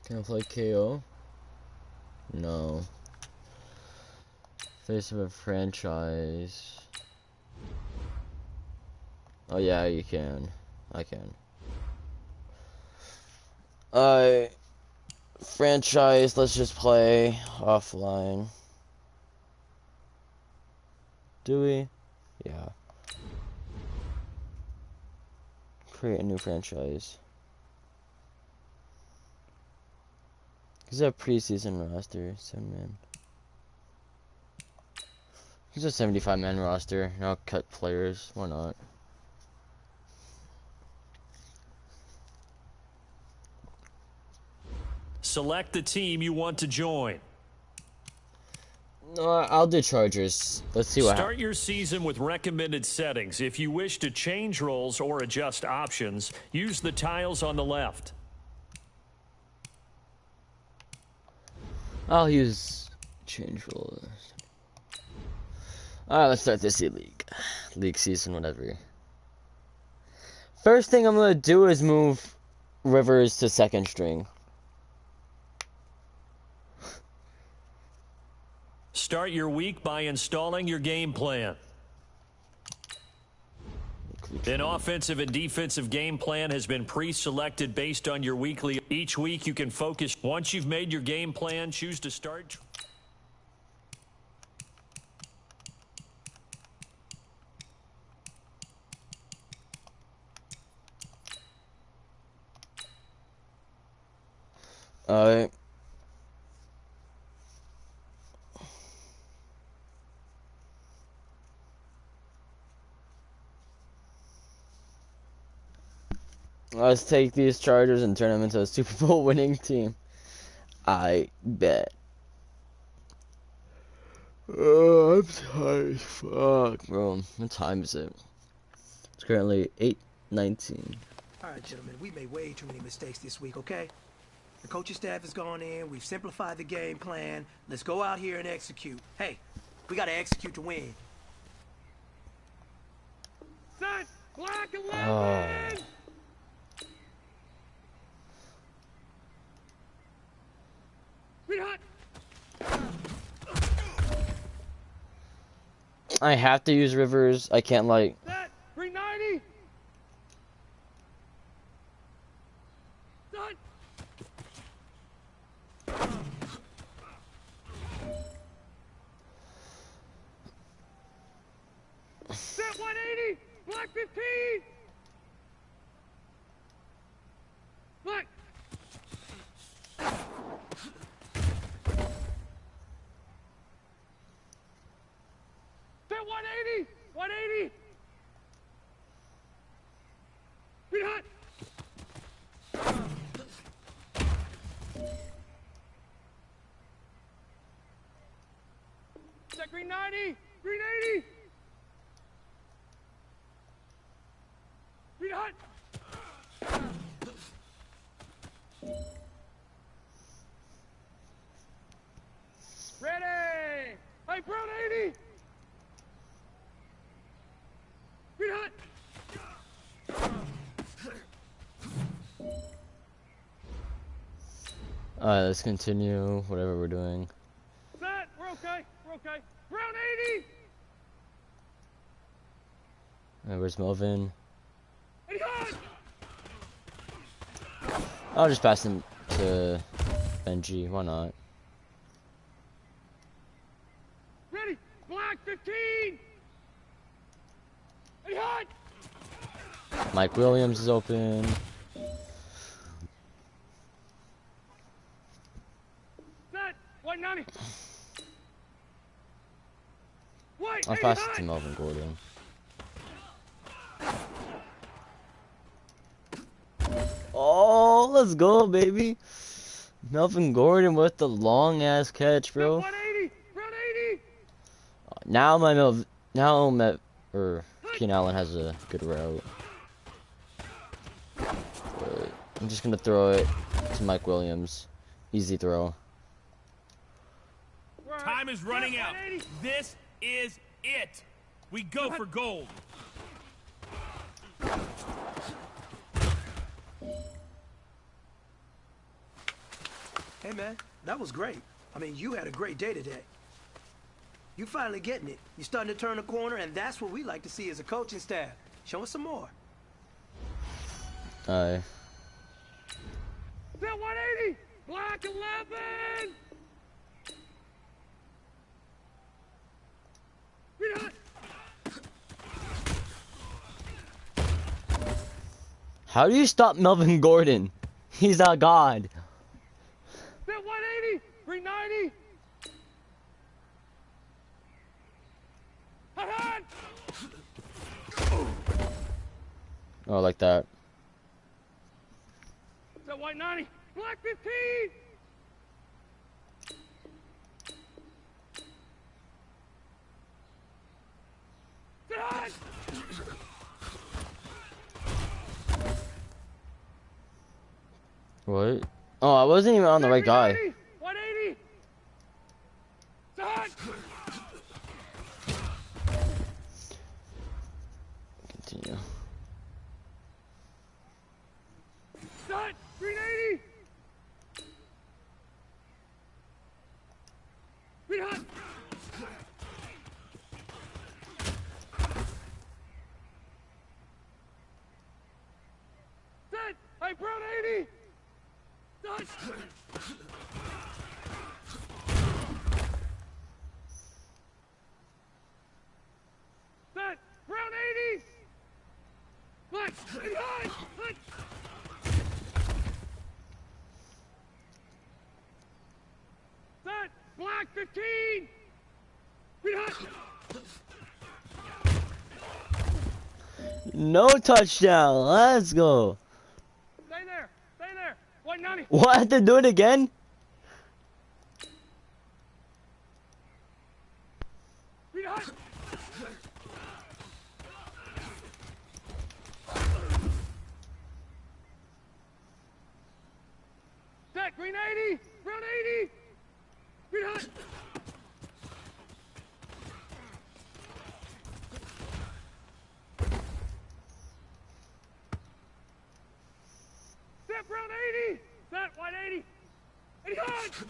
Can I play KO? No. Face of a franchise. Oh yeah, you can. I can. Franchise, let's just play offline. Do we? Yeah. Create a new franchise. He's a preseason roster, 7-man. He's a 75-man roster. I'll cut players. Why not? Select the team you want to join. No, I'll do Chargers. Let's see what happens. Start your season with recommended settings. If you wish to change roles or adjust options, use the tiles on the left. I'll use change roles. Alright, let's start this league season, whatever. First thing I'm gonna do is move Rivers to second string. Start your week by installing your game plan. An offensive and defensive game plan has been pre-selected based on your weekly. Each week you can focus. Once you've made your game plan, choose to start. Alright. Let's take these Chargers and turn them into a Super Bowl winning team. I bet. Oh, I'm tired. Fuck, bro. What time is it? It's currently 8:19. All right, gentlemen, we made way too many mistakes this week, okay? The coaching staff has gone in. We've simplified the game plan. Let's go out here and execute. Hey, we got to execute to win. Set! Black 11! Oh. I have to use Rivers. I can't like. Set! 390! Set! Set 180! Black 15! Black! Set 180! 180! Be hot! Set 390! 380! Be hot! Ready! Hey, Brown 80! Be hot! Alright, let's continue whatever we're doing. Set! We're okay! We're okay! Brown 80! Alright, where's Melvin? And hot! I'll just pass him to Benji. Why not? Ready! Black 15! And hot! Mike Williams is open. Set! 190! White! I'll 80 pass hot! it to Melvin Gordon. Oh, let's go, baby. Melvin Gordon with the long ass catch, bro. 180! Brown 80! Now Keenan Allen has a good route. But I'm just gonna throw it to Mike Williams. Easy throw. Time is running out. This is it. We go for gold. Hey, man, that was great. I mean, you had a great day today. You finally getting it. You're starting to turn the corner, and that's what we like to see as a coaching staff. Show us some more. Aye. Set 180! Black 11! Be hot! How do you stop Melvin Gordon? He's a god. Set 180! 390! Hot! Oh, like that. Set 190! Black 15! Set hot! What? Oh, I wasn't even on the right guy. 180! Set hot! Hey, Brown 80! Touch! Set! Brown 80! Flex! And high! Flex! Set! Black 15! Behind! No touchdown. Let's go. Stay there! Stay there! 190! What? They're doing it again? Behind! Set! Green 80! Brown 80! Behind! Set! Brown 80! Set! White 80! 85!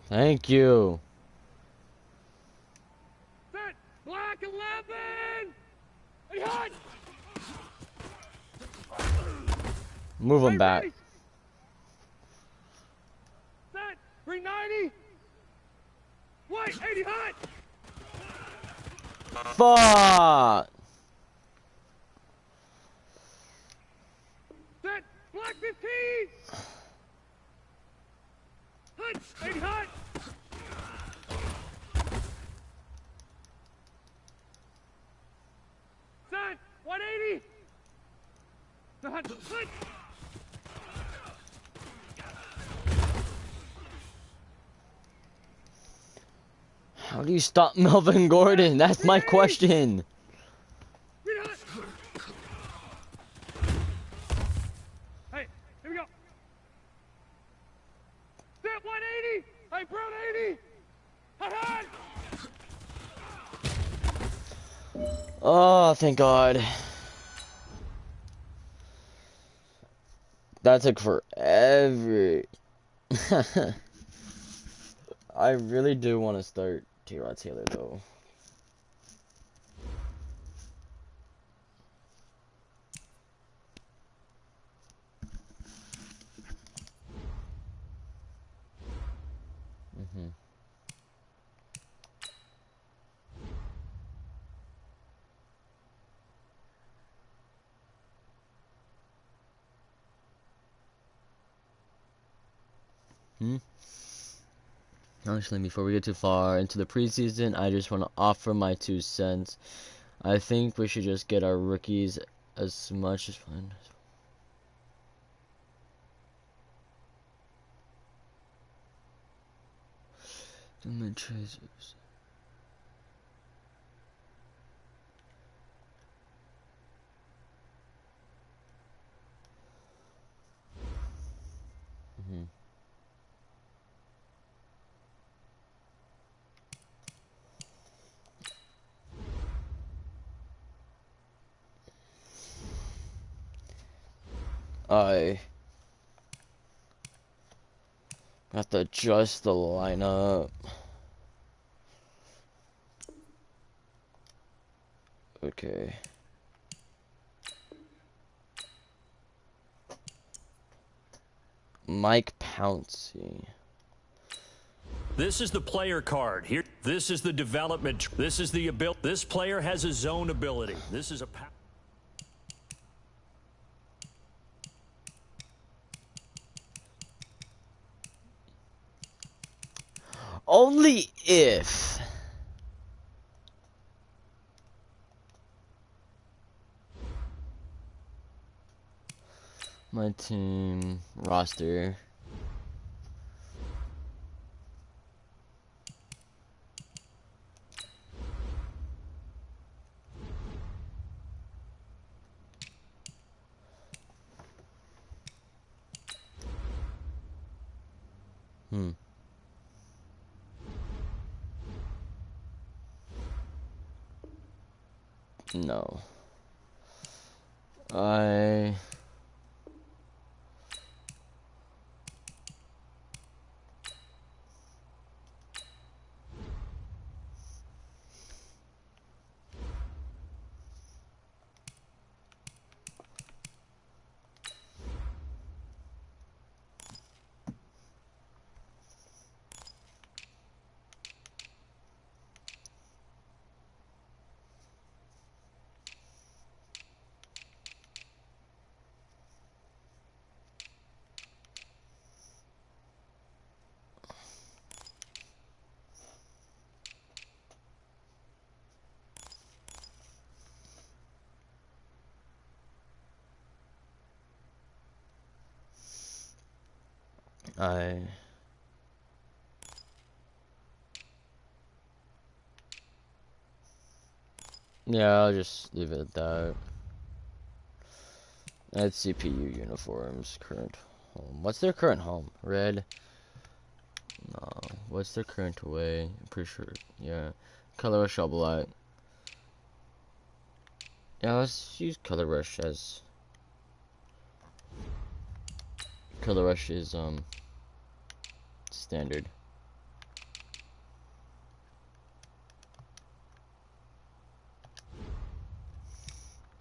Thank you. Set! Black 11! 85! Move them Hey, back. ready. Set! Green 90! White 80 hot! Fuck. Set! Black 15! Hot! 80 hot! Set! 180! The hot! Hot! How do you stop Melvin Gordon? That's my question. Green hot! Hey, here we go! Set 180! Hey, Brown 80! Hot hot! Oh, thank God. That took forever. I really do want to start T-Rod Taylor though. Actually, before we get too far into the preseason, I just want to offer my 2 cents. I think we should just get our rookies as much as fun. The Tracers. I have to adjust the lineup. Okay. Mike Pouncey. This is the player card. Here, this is the development. This is the ability. This player has a zone ability. This is a Only if. My team roster. No. Yeah, I'll just leave it at that. That's CPU uniforms. Current home. What's their current home? Red? No. What's their current away? I'm pretty sure. Yeah. Color Rush All Black. Yeah, let's use Color Rush as... Color Rush is, standard.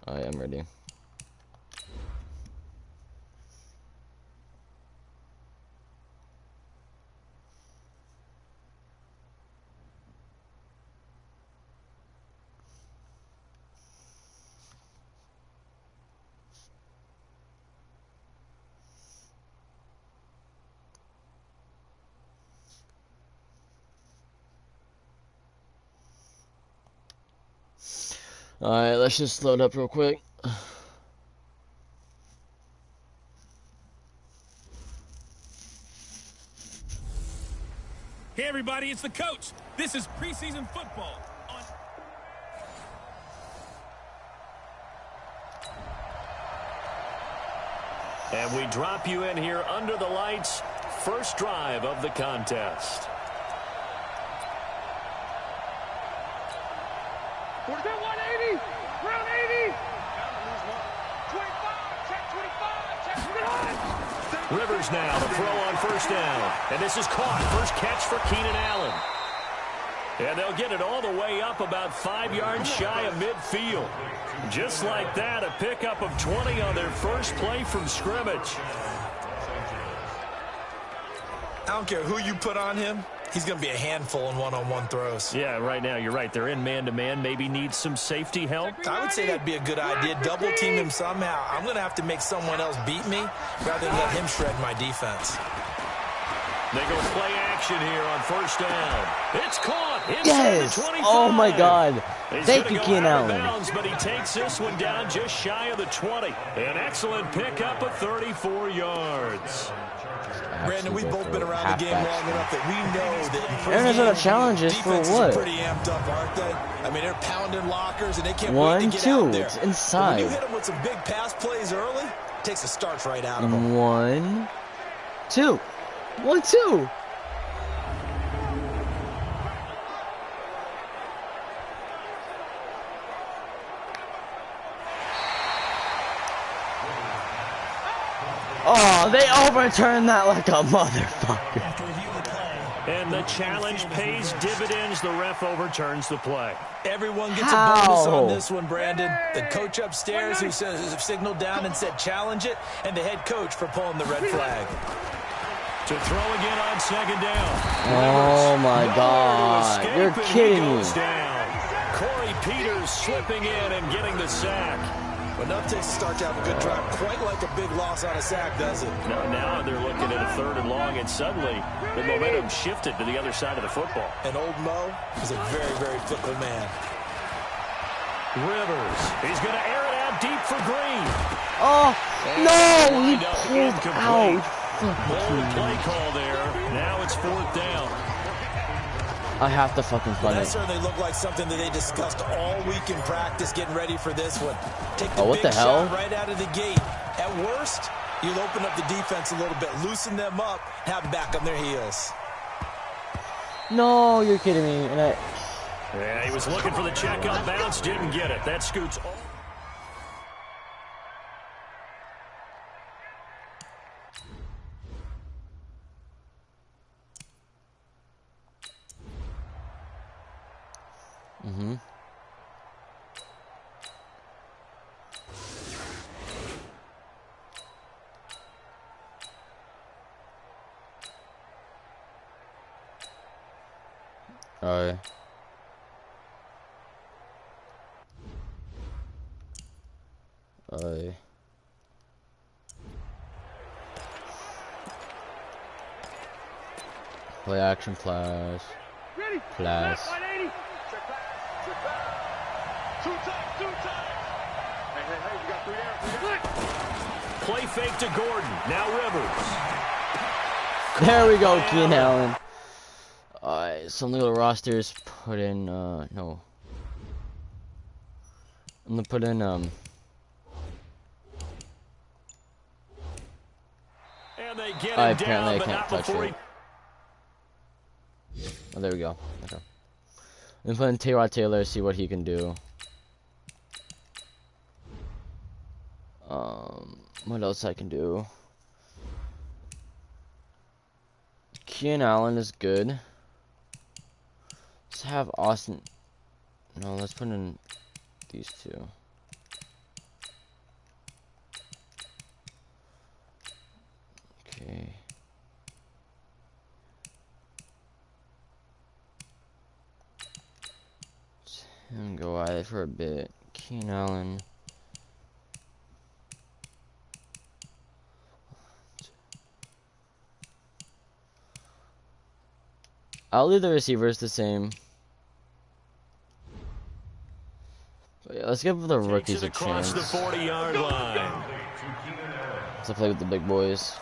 I am ready. Alright, let's just load up real quick. Hey, everybody, it's the coach. This is preseason football. And we drop you in here under the lights. First drive of the contest. Where's that 180? Round 80. 25, check 25, check 29. Rivers now to throw on first down. And this is caught. First catch for Keenan Allen. And they'll get it all the way up about 5 yards shy of midfield. Just like that, a pickup of 20 on their first play from scrimmage. I don't care who you put on him. He's going to be a handful in one-on-one throws. Yeah, right now, you're right. They're in man-to-man. Maybe need some safety help. I would say that'd be a good idea. Double-team him somehow. I'm going to have to make someone else beat me rather than let him shred my defense. They go play action here on first down. It's caught. Yes! The 25. Oh my God! He's Thank you, Keenan Allen. Bounds, but he takes this one down just shy of the 20. An excellent pickup of 34 yards. Brandon, we've both been around the game long enough that we know that Aaron knows what a challenge is for what? Pretty amped up, aren't they? I mean, they're pounding lockers and they can't One, wait to get two. out there. It's inside. When you hit them with some big pass plays early, it takes the starch right out of them. 1, 2. 1, 2. Oh, they overturned that like a motherfucker. And the challenge pays dividends. The ref overturns the play. Everyone gets a bonus on this one, Brandon. The coach upstairs who signaled down and said challenge it, and the head coach for pulling the red flag. To throw again on second down. Oh my God. You're kidding me. Corey Peters slipping in and getting the sack. Enough to start to have a good drive, quite like a big loss on a sack, does it? Now they're looking at a 3rd and long, and suddenly the momentum shifted to the other side of the football. And old Mo is a very, very fickle man. Rivers, he's going to air it out deep for Green. Oh, no, he pulled out. Bold play call there. Now it's 4th down. I have to fucking Well, fight that it. certainly looked like something that they discussed all week in practice, getting ready for this one. Take the what big the hell? shot right out of the gate. At worst, you'll open up the defense a little bit, loosen them up, have them back on their heels. No, you're kidding me. And Yeah, he was looking for the check on bounce, didn't get it. That scoots all. play action flash. Flash. Play fake to Gordon. Now Rivers. There we go, Keenan Allen. Alright, some little rosters put in, no. I'm gonna put in, And they get him apparently down, I but can't not touch before it. Oh, there we go. Okay. I'm putting Tyrod Taylor, see what he can do. What else I can do? Keenan Allen is good. Let's have Austin. No, let's put in these two. Okay. Let's have him go at it for a bit. Keenan Allen. I'll leave the receivers the same. But yeah, let's give the rookies a chance. The 40-yard line. To play with the big boys.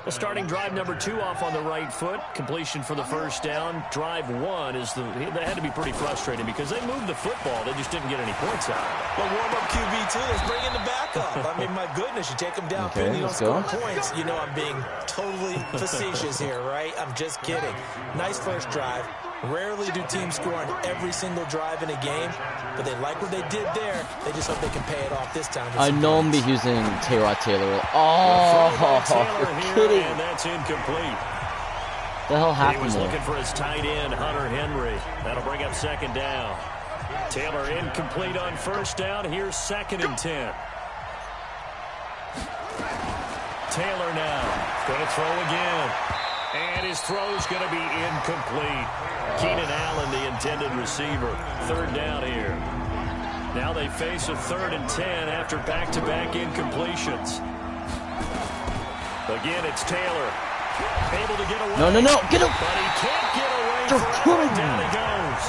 Well, starting drive number 2 off on the right foot. Completion for the first down. Drive 1 is that had to be pretty frustrating because they moved the football. They just didn't get any points out. Well, warm-up QB2, let's bring in the backup. I mean, my goodness, you take them down, okay, you don't score points. You know I'm being totally facetious here, right? I'm just kidding. Nice first drive. Rarely do teams score on every single drive in a game, but they like what they did there. They just hope they can pay it off this time. I know I'm be using Tyrod Taylor. Oh, Taylor you're here, kidding. and that's incomplete. The hell happened He was there? looking for his tight end, Hunter Henry. That'll bring up second down. Taylor incomplete on first down. Here's 2nd and 10. Taylor now going to throw again. And his throw's going to be incomplete. Keenan Allen, the intended receiver. 3rd down here. Now they face a 3rd and 10 after back-to-back incompletions. Again, it's Taylor. Able to get away. No. Get him. But he can't get away. Down he goes.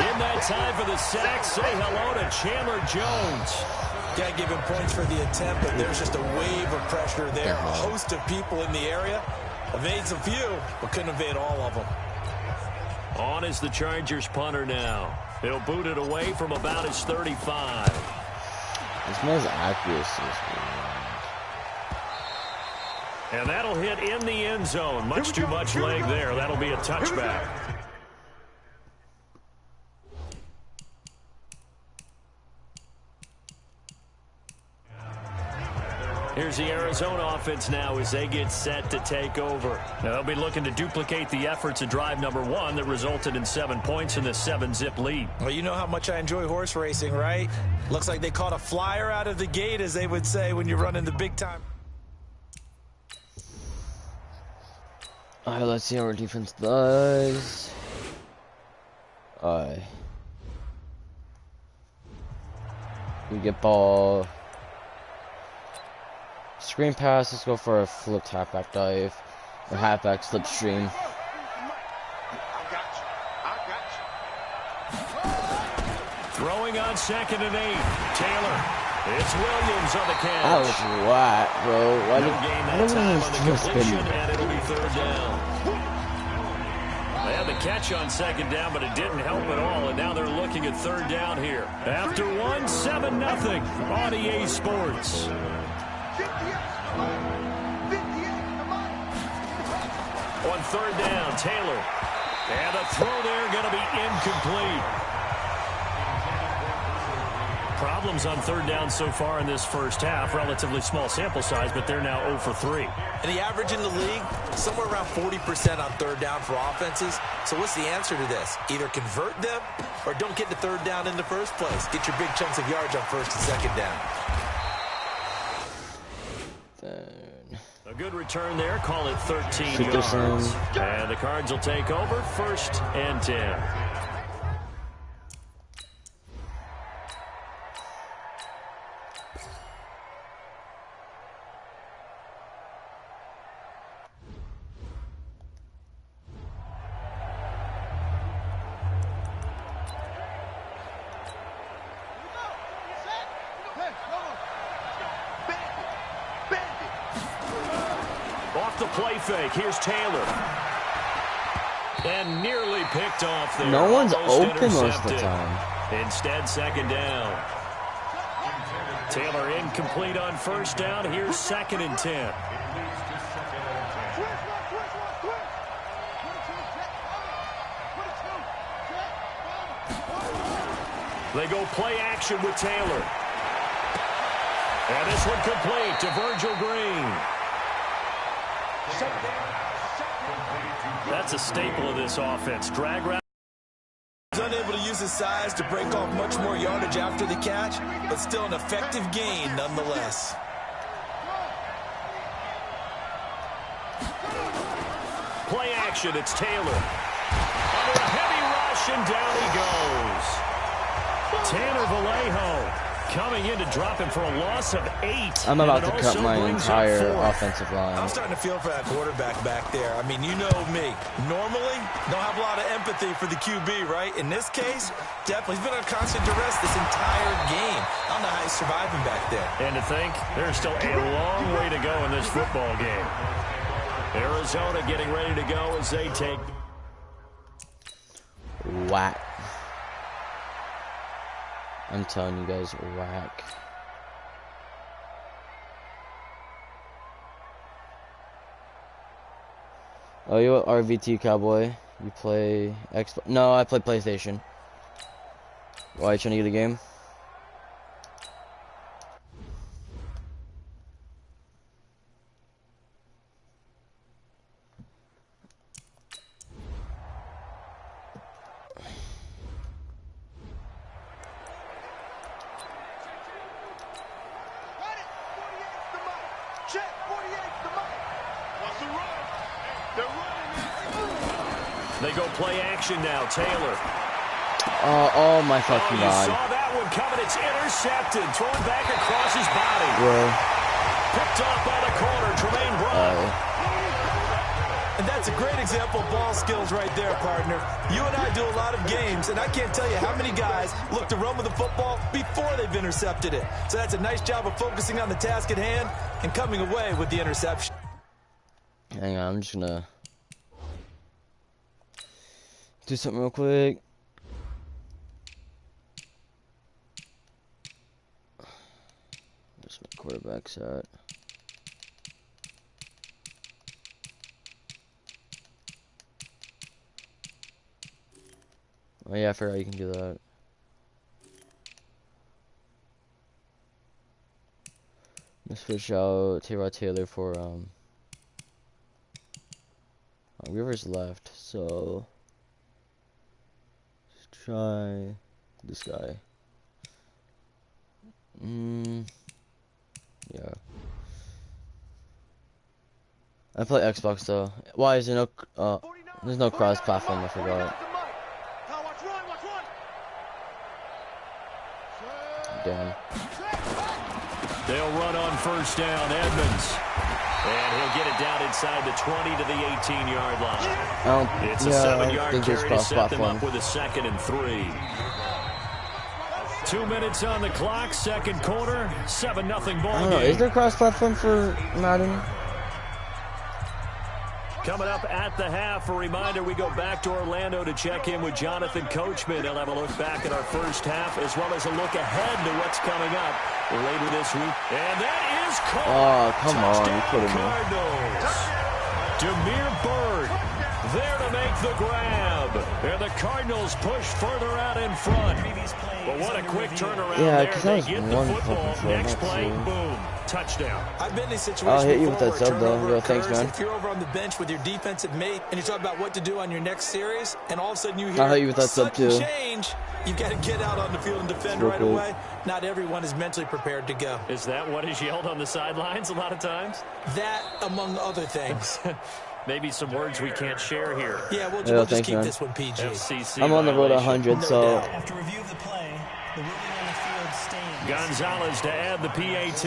In that time for the sack, say hello to Chandler Jones. Got to give him points for the attempt, but there's just a wave of pressure there. A host of people in the area. Evades a few, but couldn't evade all of them. On is the Chargers punter now. He'll boot it away from about his 35. This man's accuracy is And that'll hit in the end zone. Much too much leg there. That'll be a touchback. Here's the Arizona offense now as they get set to take over. Now they'll be looking to duplicate the efforts of drive number 1 that resulted in 7 points in the 7-zip lead. Well, you know how much I enjoy horse racing, right? Looks like they caught a flyer out of the gate, as they would say when you're running the big time. Alright, let's see how our defense does. Alright. We get ball. Screen pass, let's go for a flipped halfback dive. Or halfback slipstream. Throwing on 2nd and 8. Taylor. It's Williams on the catch. That was whack, bro. Why He'll gain that time on the completion, and it'll be 3rd down. They had the catch on 2nd down, but it didn't help at all, and now they're looking at 3rd down here. After 1, 7-0 on EA Sports. On 3rd down, Taylor. And the throw there going to be incomplete. Problems on 3rd down so far in this first half. Relatively small sample size, but they're now 0 for 3. And the average in the league, somewhere around 40% on 3rd down for offenses. So what's the answer to this? Either convert them or don't get to 3rd down in the first place. Get your big chunks of yards on 1st and 2nd down. A good return there. Call it 13 yards. And the Cards will take over 1st and 10. off the play fake. Here's Taylor. And nearly picked off there. No one's Almost open most of the time. Instead, second down. Taylor incomplete on first down. Here's 2nd and 10. They go play action with Taylor. And this one complete to Virgil Green. That's a staple of this offense. Drag route. He's unable to use his size to break off much more yardage after the catch, but still an effective gain nonetheless. Play action, it's Taylor. Under a heavy rush, and down he goes. Tanner Vallejo coming in to drop him for a loss of 8. I'm about to cut my entire offensive line. I'm starting to feel for that quarterback back there. I mean, you know me. Normally, don't have a lot of empathy for the QB, right? In this case, definitely. He's been on constant duress this entire game. I don't know how he's surviving back there. And to think, there's still a long way to go in this football game. Arizona getting ready to go as they take... Whack. I'm telling you guys, whack. Oh, you a RVT cowboy? You play Xbox? No, I play PlayStation. Why are you trying to get a game? They go play action now. Taylor. Oh my fucking God. You saw that one coming. It's intercepted. Thrown back across his body. Bro. Picked off by the corner. Tremaine Brown. And that's a great example of ball skills right there, partner. You and I do a lot of games, and I can't tell you how many guys look to run with the football before they've intercepted it. So that's a nice job of focusing on the task at hand and coming away with the interception. Hang on, I'm just gonna do something real quick. Where's my quarterback's at? Oh yeah, I forgot you can do that. Let's switch out Tyrod Taylor for Rivers left, so let's try this guy. Yeah. I play Xbox though. Why is there no there's no cross-platform? I forgot. Damn. They'll run on first down. Edmonds. And he'll get it down inside the 20 to the 18-yard line. It's a 7-yard carry to set them up with a 2nd and 3. 2 minutes on the clock, second quarter, 7-0 ball game. Is there cross-platform for Madden? Coming up at the half, a reminder, we go back to Orlando to check in with Jonathan Coachman. He'll have a look back at our first half, as well as a look ahead to what's coming up later this week. And that is caught. Oh, come on. You put him in. Demir Bird there to make the grab. And the Cardinals push further out in front. But what a quick turnaround there. They get the football. Next play, boom. Touchdown. I've been in a situation I'll hit you with that sub though. Real thanks, man. If you're over on the bench with your defensive mate and you talk about what to do on your next series, and all of a sudden you hear I'll hit you with that sub too. Change, you've got to get out on the field and defend right away. Not everyone is mentally prepared to go. Is that what is yelled on the sidelines a lot of times? That, among other things. Maybe some words we can't share here. Yeah, we'll just keep this one PG. FCC I'm on the road to 100, so. After review of the play, the ruling on the field stands. Gonzalez to add the PAT.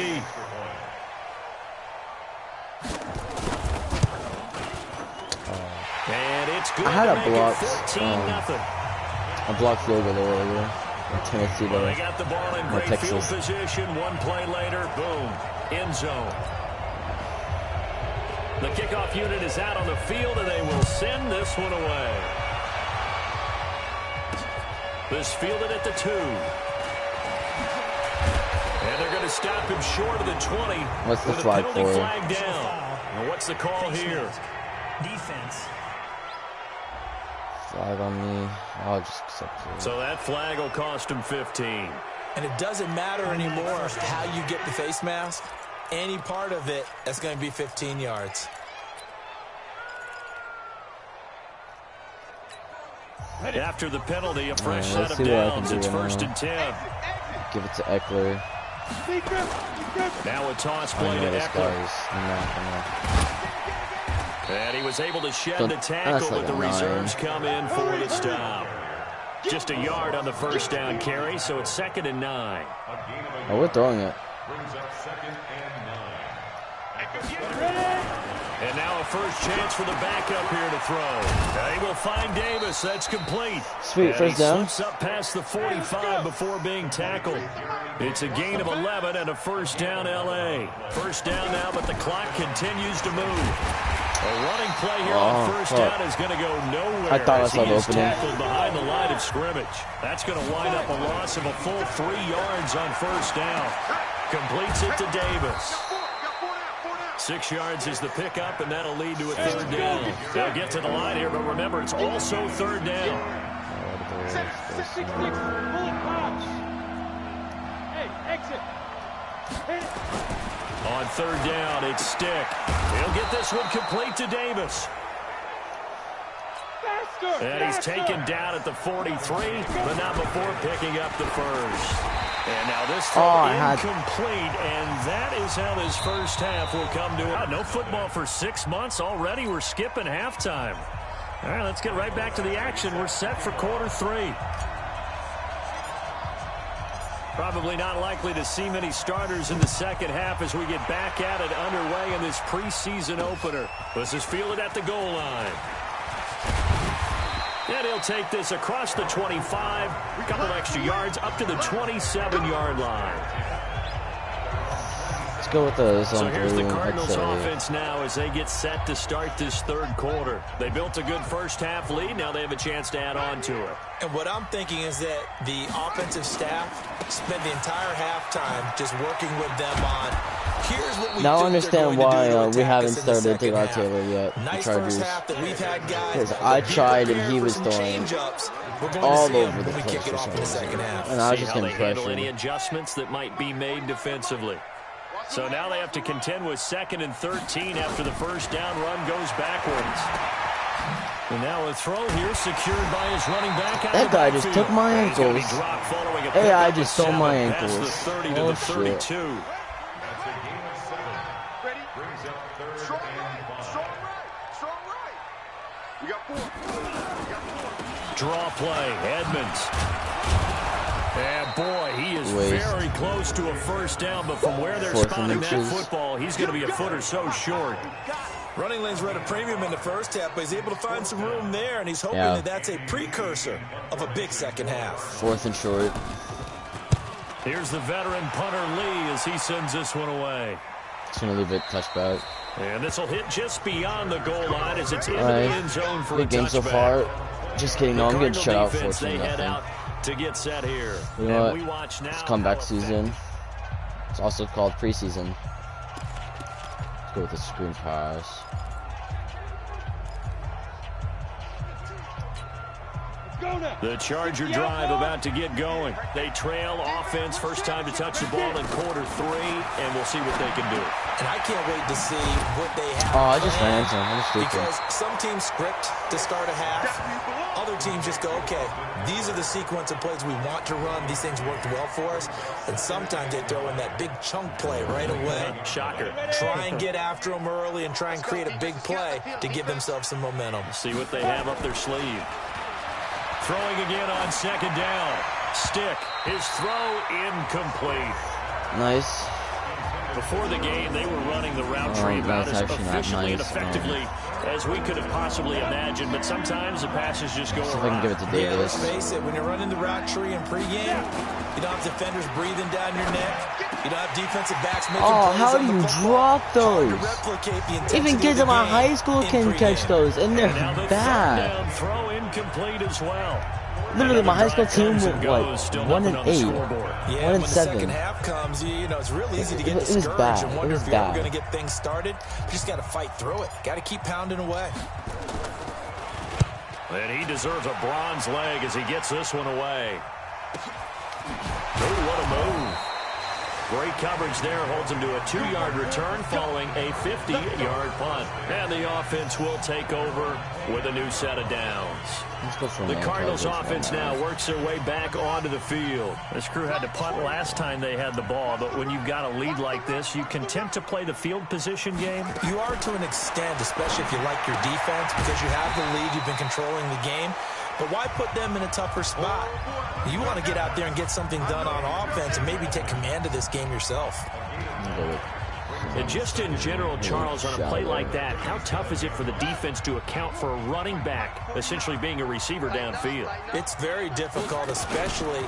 And it's good. I had a block. 14-0. A block field goal earlier. Tennessee to They got the ball in great Texas. field position. One play later, boom, end zone. The kickoff unit is out on the field, and they will send this one away. This fielded at the 2. And they're going to stop him short of the 20. What's the flag for? Flag down. And what's the call here? Defense. Flag on me. I'll just accept it. So that flag will cost him 15. And it doesn't matter anymore how you get the face mask. Any part of it, that's going to be 15 yards. After the penalty, a fresh set of downs. It's 1st and 10. Give it to Eckler. Now a toss play to Eckler. And he was able to shed the tackle, but the reserves come in for the stop. Just a yard on the first down carry, so it's 2nd and 9. Oh, we're throwing it. And now a first chance for the backup here to throw. They will find Davis. That's complete. Sweet, and first down. He slips up past the 45 before being tackled. It's a gain of 11 and a first down, L.A. First down now, but the clock continues to move. A running play here on first down is going to go nowhere. I thought I saw the opening. Tackled behind the line of scrimmage. That's going to wind up a loss of a full 3 yards on first down. Completes it to Davis. 6 yards is the pickup, and that'll lead to a 3rd down. They'll get to the line here, but remember, it's also 3rd down. Hey, exit. On 3rd down, it's Stick. He'll get this one complete to Davis. And he's taken down at the 43, but not before picking up the first. And now this throw incomplete, and that is how this first half will come to it. No football for 6 months already. We're skipping halftime. All right, let's get right back to the action. We're set for quarter 3. Probably not likely to see many starters in the second half as we get back at it underway in this preseason opener. This is fielded at the goal line. And he'll take this across the 25, a couple extra yards up to the 27-yard line. Let's go with the zone. So here's the Cardinals offense now as they get set to start this 3rd quarter. They built a good first half lead. Now they have a chance to add on to it. And what I'm thinking is that the offensive staff spent the entire halftime just working with them on here's what we now I understand why we haven't started Tyrod Taylor yet. Nice first half that we've had, guys. Because I tried and he was throwing all over the place for some reason. And I was just going getting to handle pressure. any adjustments that might be made defensively. So now they have to contend with 2nd and 13 after the first down run goes backwards. And now a throw here secured by his running back. That guy just took my ankles. Hey, I just stole my ankles. The 30 to the 32. Ready? Strong right. Strong right. We got 4. Draw play, Edmonds. And boy, he is very close to a first down, but from where they're spotting that football, he's going to be a foot or so short. Running lanes were at a premium in the first half, but he's able to find some room there, and he's hoping that that's a precursor of a big second half. 4th and short. Here's the veteran punter Lee as he sends this one away. It's going to leave it touchback. And this will hit just beyond the goal line as it's into the end zone for a touchback. Good game so far. Just kidding. No, I'm getting shut out 14-0. They head out to get set here. You know what? It's comeback season. It's also called preseason. Let's go with the screen pass. The Charger drive about to get going. They trail offense, first time to touch the ball in quarter 3, and we'll see what they can do. And I can't wait to see what they have. Oh, I just ran into him. Because some teams script to start a half. Other teams just go, okay, these are the sequence of plays we want to run. These things worked well for us. And sometimes they throw in that big chunk play right away. Shocker. Try and get after them early and try and create a big play to give themselves some momentum. See what they have up their sleeve. Throwing again on 2nd down. Stick. His throw incomplete. Nice. Before the game, they were running the route tree about as efficiently and effectively as we could have possibly imagined, but sometimes the passes just go awry. See if I can give it to Davis. Yeah, let's face it, when you're running the route tree in pregame, you don't have defenders breathing down your neck. You don't have defensive backs making Oh, plays how on do the you football. drop those? Hard to replicate the intensity Even kids of in the my game high school in can catch pregame. those, and they're And now the bad. third down throw incomplete as well. Literally, my high school Another team drive went comes and goes, like still 1-8, nothing on the scoreboard. Yeah, 1-7. when the second half comes, you know, it's real easy to get It was discouraged bad. and It wonder was if you're ever bad. going to get things started. You just got to fight through it. Got to keep pounding away. And he deserves a bronze leg as he gets this one away. Oh, what a move. Great coverage there. Holds him to a 2-yard return following a 50-yard punt. And the offense will take over with a new set of downs. The Cardinals offense now works their way back onto the field. This crew had to punt last time they had the ball, but when you've got a lead like this, you can tempt to play the field position game. You are to an extent, especially if you like your defense, because you have the lead, you've been controlling the game. But why put them in a tougher spot? You want to get out there and get something done on offense and maybe take command of this game yourself. And just in general, Charles, on a play like that, how tough is it for the defense to account for a running back essentially being a receiver downfield? It's very difficult, especially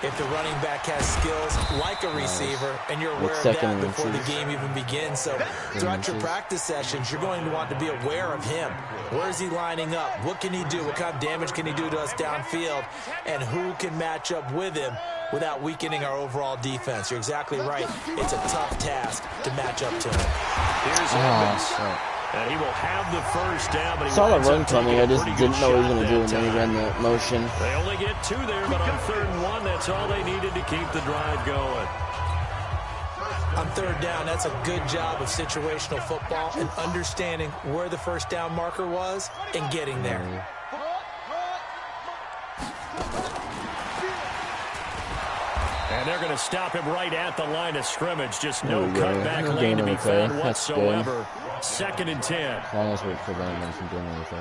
if the running back has skills like a receiver and you're aware of that before the game even begins. So throughout your practice sessions, you're going to want to be aware of him. Where is he lining up? What can he do? What kind of damage can he do to us downfield? And who can match up with him without weakening our overall defense? You're exactly right. It's a tough task to match up to him. Here's Evans. And he will have the first down, but he saw the run coming. I just didn't know what he was going to do, and then he ran the motion. They only get 2 there, but on 3rd and 1, that's all they needed to keep the drive going. On 3rd down, that's a good job of situational football and understanding where the first down marker was and getting there. And they're going to stop him right at the line of scrimmage. Just no cutback lane to be found whatsoever. 2nd and 10. As long as we prevent them from doing anything.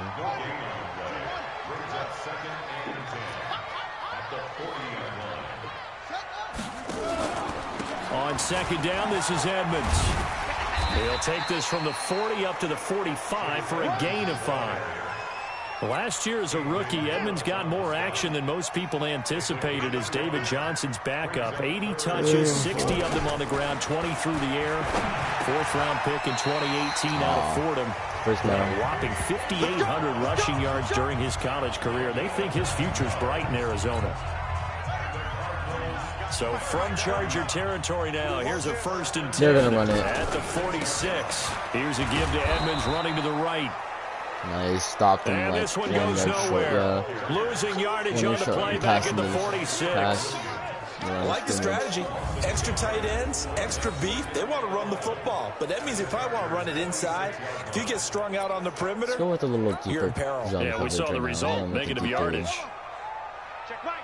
On 2nd down, this is Edmonds. He'll take this from the 40 up to the 45 for a gain of 5. Last year as a rookie, Edmonds got more action than most people anticipated as David Johnson's backup. 80 touches, 60 of them on the ground, 20 through the air. 4th-round pick in 2018 out of Fordham. A whopping 5,800 rushing yards during his college career. They think his future's bright in Arizona. So from Charger territory now, here's a 1st and 10. They're going to run it. At the 46. Here's a give to Edmonds running to the right. Nice, stopped him. And like this one goes nowhere. Losing yardage on the play back at the 46. I like the strategy. Extra tight ends, extra beef. They want to run the football, but that means they probably want to run it inside. If you get strung out on the perimeter, let's go with a little deeper. You're in peril. Yeah, we saw the result. Negative yardage. Check back.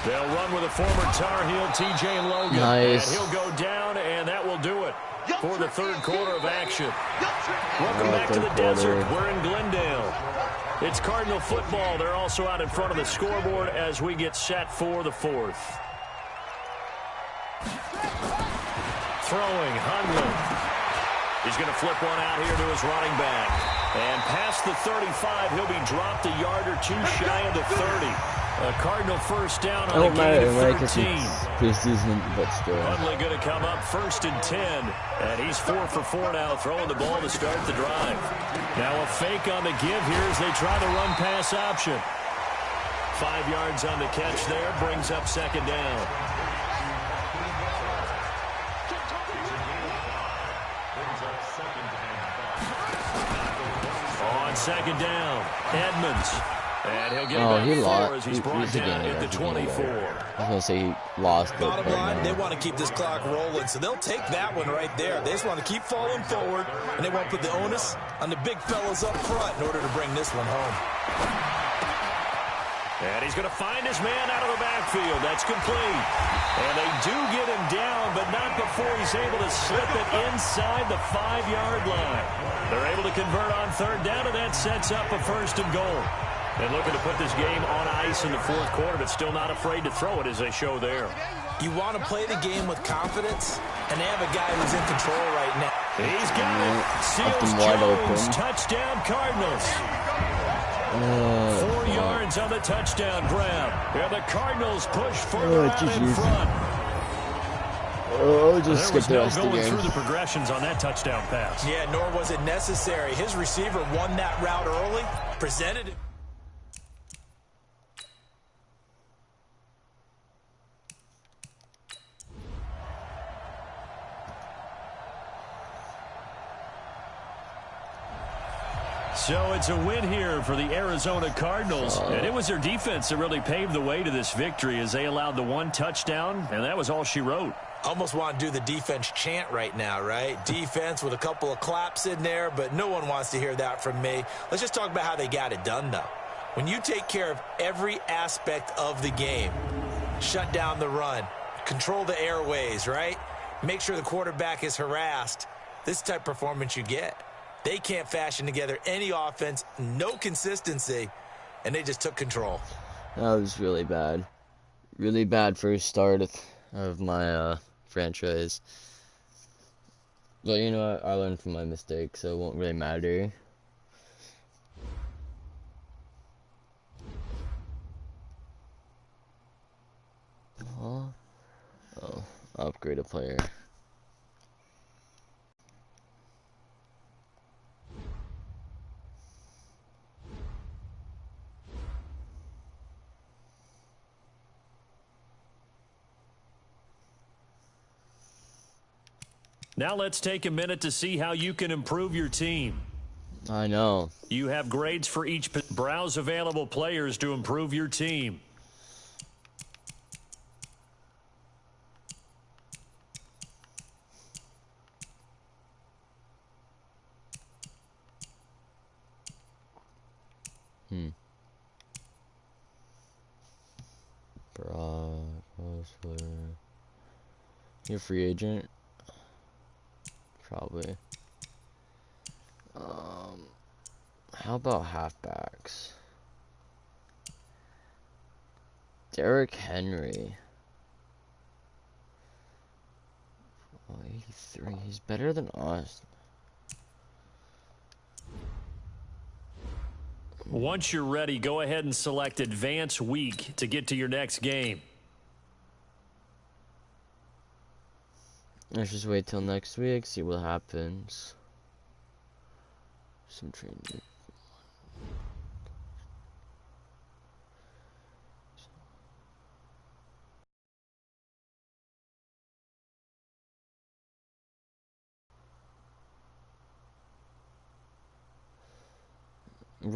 They'll run with a former Tar Heel, T.J. Logan. Nice. And he'll go down, and that will do it for the 3rd quarter of action. Welcome back to the desert. We're in Glendale. It's Cardinal football. They're also out in front of the scoreboard as we get set for the 4th. Throwing, Hundley. He's going to flip one out here to his running back. And past the 35, he'll be dropped a yard or 2 shy of the 30. A Cardinal 1st down on a gain of 13. Preseason, but still. Hundley going to come up 1st and 10. And he's 4 for 4 now, throwing the ball to start the drive. Now a fake on the give here as they try the run-pass option. 5 yards on the catch there, brings up 2nd down. On 2nd down, Edmonds. And he'll get back he lost. as he's brought down at the 24. I was going to say he lost. Bottom line, they want to keep this clock rolling, so they'll take that one right there. They just want to keep falling forward, and they want to put the onus on the big fellas up front in order to bring this one home. And he's going to find his man out of the backfield. That's complete. And they do get him down, but not before he's able to slip it inside the 5-yard line. They're able to convert on 3rd down, and that sets up a 1st and goal. And looking to put this game on ice in the 4th quarter, but still not afraid to throw it as they show there. You want to play the game with confidence, and they have a guy who's in control right now. He's got it. Seals Jones, touchdown Cardinals. 4 yards yards on the touchdown grab. And the Cardinals push further out in front. Oh, just skip there was the no rest of the going game. through the progressions on that touchdown pass. Yeah, nor was it necessary. His receiver won that route early, presented it. So it's a win here for the Arizona Cardinals. And it was their defense that really paved the way to this victory as they allowed the one touchdown, and that was all she wrote. Almost want to do the defense chant right now, right? Defense with a couple of claps in there, but no one wants to hear that from me. Let's just talk about how they got it done, though. When you take care of every aspect of the game, shut down the run, control the airways, right? Make sure the quarterback is harassed. This type of performance you get. They can't fashion together any offense, no consistency, and they just took control. That was really bad. Really bad first start of my franchise. But you know what? I learned from my mistakes, so it won't really matter. Oh, upgrade a player. Now let's take a minute to see how you can improve your team. I know. You have grades for each. Browse available players to improve your team. You're a free agent? Probably. How about halfbacks? Derrick Henry. Oh, 83. He's better than us. Once you're ready, go ahead and select Advance Week to get to your next game. Let's just wait till next week, see what happens. Some training.